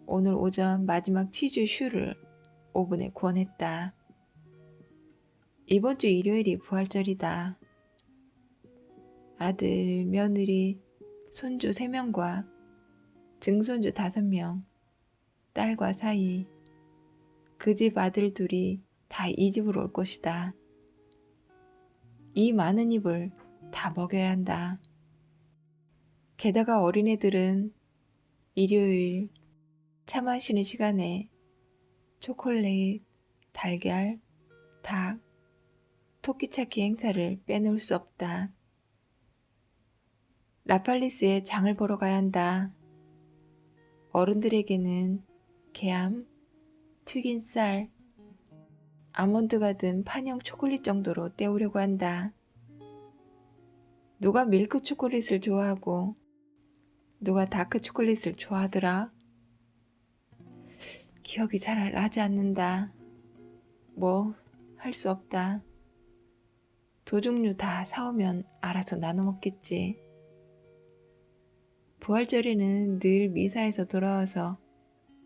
오늘 오전 마지막 치즈 슈를 오븐에 구워냈다. 이번 주 일요일이 부활절이다. 아들, 며느리, 손주 3명과 증손주 5명, 딸과 사이, 그 집 아들 둘이 다 이 집으로 올 것이다. 이 많은 입을 다 먹여야 한다. 게다가 어린애들은 일요일 차 마시는 시간에 초콜릿, 달걀, 닭, 토끼찾기 행사를 빼놓을 수 없다. 라팔리스에 장을 보러 가야 한다. 어른들에게는 개암, 튀긴 쌀, 아몬드가 든 판형 초콜릿 정도로 때우려고 한다. 누가 밀크 초콜릿을 좋아하고 누가 다크 초콜릿을 좋아하더라? 기억이 잘 나지 않는다. 뭐 할 수 없다. 두 종류 다 사오면 알아서 나눠 먹겠지. 부활절에는 늘 미사에서 돌아와서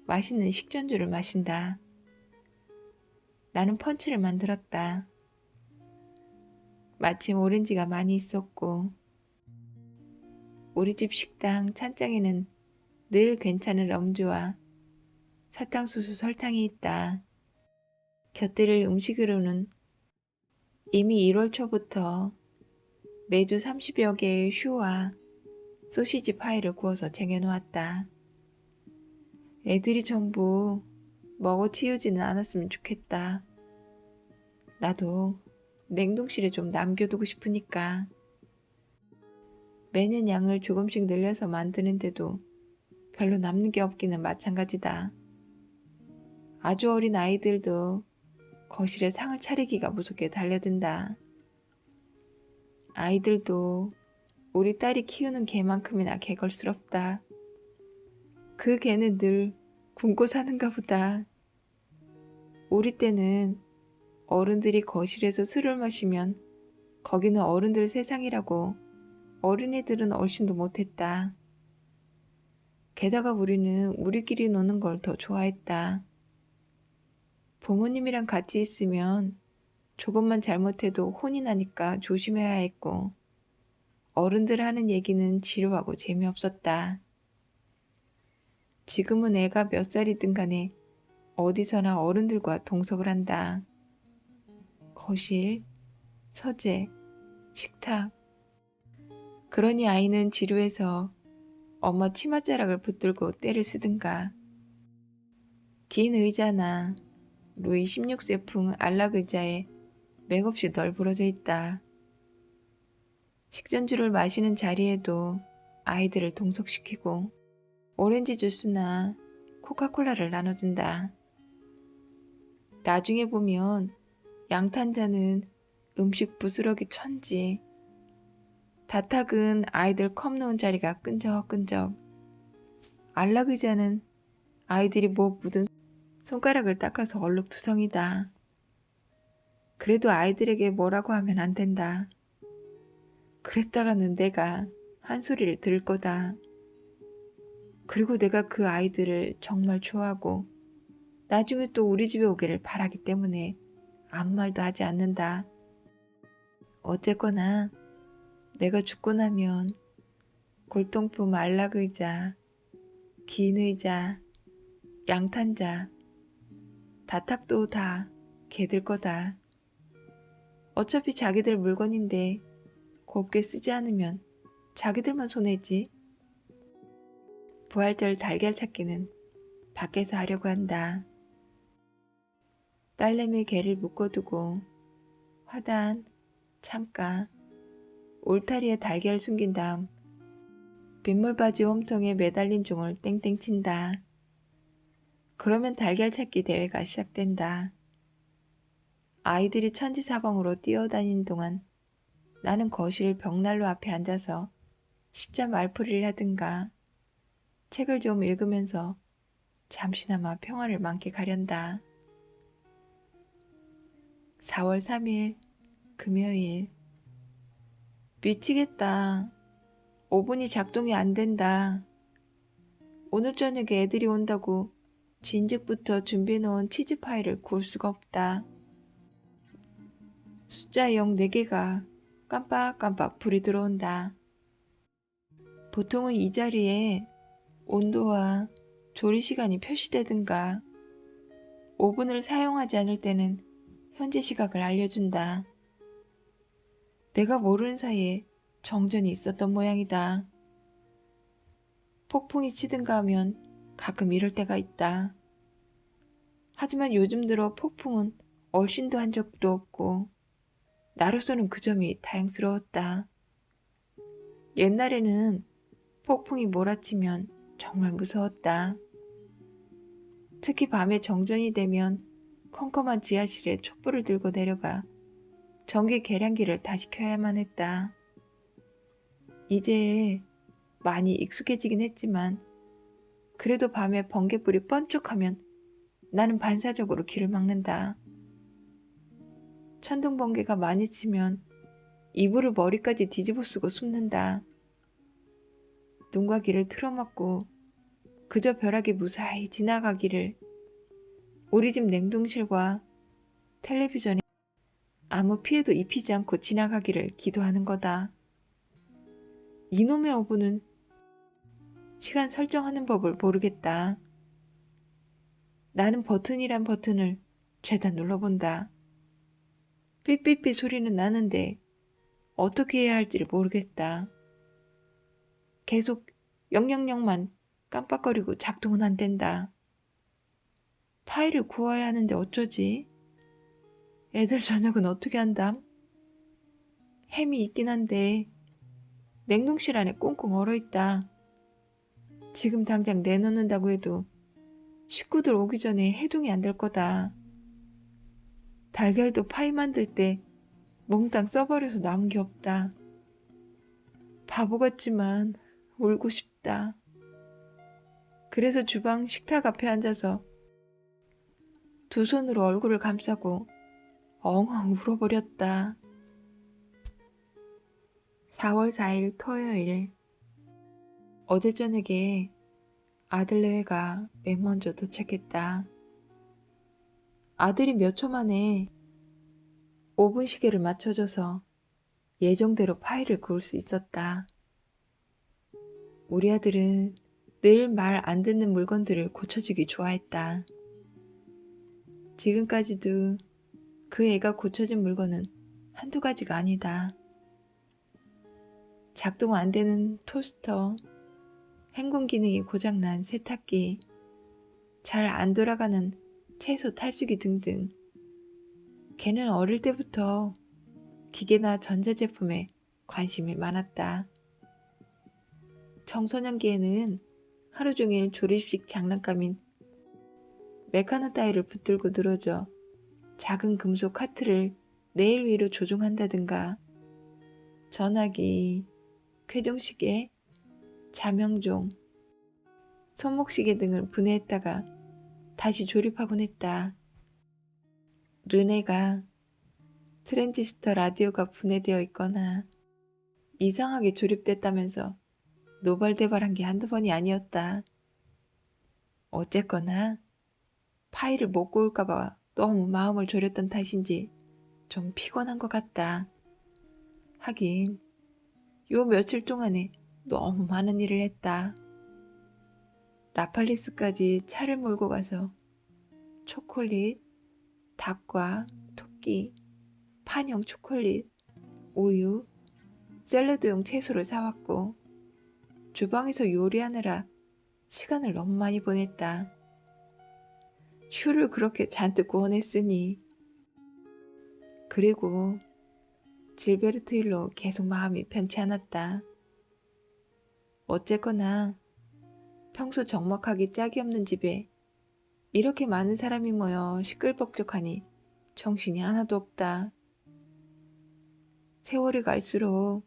맛있는 식전주를 마신다. 나는 펀치를 만들었다. 마침 오렌지가 많이 있었고 우리 집 식당 찬장에는 늘 괜찮은 럼주와 사탕수수 설탕이 있다. 곁들일 음식으로는 이미 1월 초부터 매주 30여 개의 슈와 소시지 파이를 구워서 쟁여놓았다. 애들이 전부 먹어 치우지는 않았으면 좋겠다. 나도 냉동실에 좀 남겨두고 싶으니까. 매년 양을 조금씩 늘려서 만드는데도 별로 남는 게 없기는 마찬가지다. 아주 어린 아이들도 거실에 상을 차리기가 무섭게 달려든다. 아이들도 우리 딸이 키우는 개만큼이나 개걸스럽다. 그 개는 늘 굶고 사는가 보다. 우리 때는 어른들이 거실에서 술을 마시면 거기는 어른들 세상이라고 어린애들은 얼씬도 못했다. 게다가 우리는 우리끼리 노는 걸 더 좋아했다. 부모님이랑 같이 있으면 조금만 잘못해도 혼이 나니까 조심해야 했고 어른들 하는 얘기는 지루하고 재미없었다. 지금은 애가 몇 살이든 간에 어디서나 어른들과 동석을 한다. 거실, 서재, 식탁. 그러니 아이는 지루해서 엄마 치맛자락을 붙들고 떼를 쓰든가 긴 의자나 루이 16세풍 안락 의자에 맥없이 널브러져 있다. 식전주를 마시는 자리에도 아이들을 동석시키고 오렌지 주스나 코카콜라를 나눠준다. 나중에 보면 양탄자는 음식 부스러기 천지, 다탁은 아이들 컵 놓은 자리가 끈적끈적, 안락 의자는 아이들이 뭐 묻은 손가락을 닦아서 얼룩투성이다. 그래도 아이들에게 뭐라고 하면 안 된다. 그랬다가는 내가 한 소리를 들을 거다. 그리고 내가 그 아이들을 정말 좋아하고 나중에 또 우리 집에 오기를 바라기 때문에 아무 말도 하지 않는다. 어쨌거나 내가 죽고 나면 골동품 안락 의자, 긴 의자, 양탄자, 다탁도 다 걔들 거다. 어차피 자기들 물건인데 곱게 쓰지 않으면 자기들만 손해지. 부활절 달걀 찾기는 밖에서 하려고 한다. 딸내미 개를 묶어두고 화단, 창가, 울타리에 달걀을 숨긴 다음 빗물바지 홈통에 매달린 종을 땡땡 친다. 그러면 달걀 찾기 대회가 시작된다. 아이들이 천지사방으로 뛰어다니는 동안 나는 거실 벽난로 앞에 앉아서 십자 말풀이를 하든가 책을 좀 읽으면서 잠시나마 평화를 만끽하련다. 4월 3일 금요일. 미치겠다. 오븐이 작동이 안 된다. 오늘 저녁에 애들이 온다고 진즉부터 준비해놓은 치즈파이를 구울 수가 없다. 숫자 0 4개가 깜빡깜빡 불이 들어온다. 보통은 이 자리에 온도와 조리 시간이 표시되든가 오븐을 사용하지 않을 때는 현재 시각을 알려준다. 내가 모르는 사이에 정전이 있었던 모양이다. 폭풍이 치든가 하면 가끔 이럴 때가 있다. 하지만 요즘 들어 폭풍은 얼씬도 한 적도 없고 나로서는 그 점이 다행스러웠다. 옛날에는 폭풍이 몰아치면 정말 무서웠다. 특히 밤에 정전이 되면 컴컴한 지하실에 촛불을 들고 내려가 전기 계량기를 다시 켜야만 했다. 이제 많이 익숙해지긴 했지만 그래도 밤에 번개불이 번쩍하면 나는 반사적으로 길을 막는다. 천둥 번개가 많이 치면 이불을 머리까지 뒤집어 쓰고 숨는다. 눈과 귀를 틀어막고 그저 벼락이 무사히 지나가기를, 우리 집 냉동실과 텔레비전이 아무 피해도 입히지 않고 지나가기를 기도하는 거다. 이놈의 오븐은 시간 설정하는 법을 모르겠다. 나는 버튼이란 버튼을 죄다 눌러본다. 삐삐삐 소리는 나는데 어떻게 해야 할지를 모르겠다. 계속 000만 깜빡거리고 작동은 안 된다. 파일을 구워야 하는데 어쩌지? 애들 저녁은 어떻게 한담? 햄이 있긴 한데 냉동실 안에 꽁꽁 얼어있다. 지금 당장 내놓는다고 해도 식구들 오기 전에 해동이 안 될 거다. 달걀도 파이 만들 때 몽땅 써버려서 남은 게 없다. 바보 같지만 울고 싶다. 그래서 주방 식탁 앞에 앉아서 두 손으로 얼굴을 감싸고 엉엉 울어버렸다. 4월 4일 토요일. 어제 저녁에 아들 내외가 맨 먼저 도착했다. 아들이 몇 초 만에 5분 시계를 맞춰줘서 예정대로 파이를 구울 수 있었다. 우리 아들은 늘 말 안 듣는 물건들을 고쳐주기 좋아했다. 지금까지도 그 애가 고쳐준 물건은 한두 가지가 아니다. 작동 안 되는 토스터, 행군 기능이 고장난 세탁기, 잘 안 돌아가는 채소 탈수기 등등. 걔는 어릴 때부터 기계나 전자제품에 관심이 많았다. 청소년기에는 하루 종일 조립식 장난감인 메카노 따위를 붙들고 늘어져 작은 금속 카트를 내일 위로 조종한다든가, 전화기, 쾌종시계, 자명종, 손목시계 등을 분해했다가 다시 조립하곤 했다. 르네가 트랜지스터 라디오가 분해되어 있거나 이상하게 조립됐다면서 노발대발한 게 한두 번이 아니었다. 어쨌거나 파일을 못 구울까봐 너무 마음을 졸였던 탓인지 좀 피곤한 것 같다. 하긴 요 며칠 동안에 너무 많은 일을 했다. 라팔리스까지 차를 몰고 가서 초콜릿, 닭과 토끼, 판형 초콜릿, 우유, 샐러드용 채소를 사왔고 주방에서 요리하느라 시간을 너무 많이 보냈다. 슈를 그렇게 잔뜩 구워냈으니. 그리고 질베르트 일로 계속 마음이 편치 않았다. 어쨌거나 평소 적막하기 짝이 없는 집에 이렇게 많은 사람이 모여 시끌벅적하니 정신이 하나도 없다. 세월이 갈수록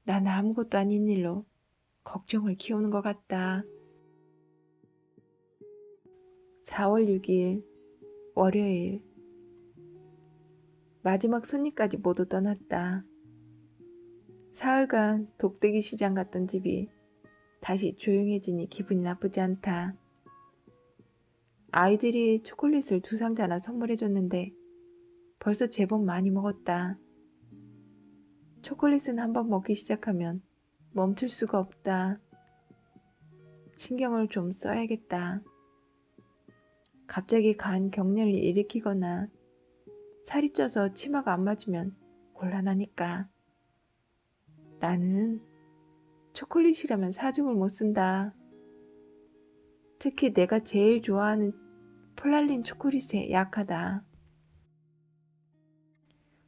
난 아무것도 아닌 일로 걱정을 키우는 것 같다. 4월 6일 월요일. 마지막 손님까지 모두 떠났다. 사흘간 독대기 시장 갔던 집이 다시 조용해지니 기분이 나쁘지 않다. 아이들이 초콜릿을 2상자나 선물해줬는데 벌써 제법 많이 먹었다. 초콜릿은 한번 먹기 시작하면 멈출 수가 없다. 신경을 좀 써야겠다. 갑자기 간 경련을 일으키거나 살이 쪄서 치마가 안 맞으면 곤란하니까. 나는 초콜릿이라면 사중을 못 쓴다. 특히 내가 제일 좋아하는 폴랄린 초콜릿에 약하다.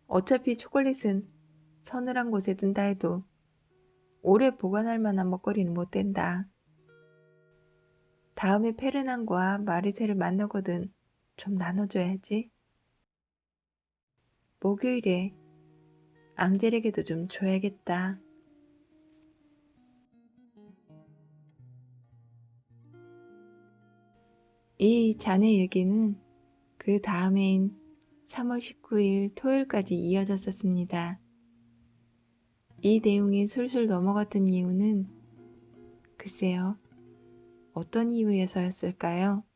어차피 초콜릿은 서늘한 곳에 둔다 해도 오래 보관할 만한 먹거리는 못 된다. 다음에 페르난과 마르셀을 만나거든 좀 나눠줘야지. 목요일에 앙젤에게도 좀 줘야겠다. 이 자네 일기는 그 다음해인 3월 19일 토요일까지 이어졌었습니다. 이 내용이 술술 넘어갔던 이유는 글쎄요, 어떤 이유에서였을까요?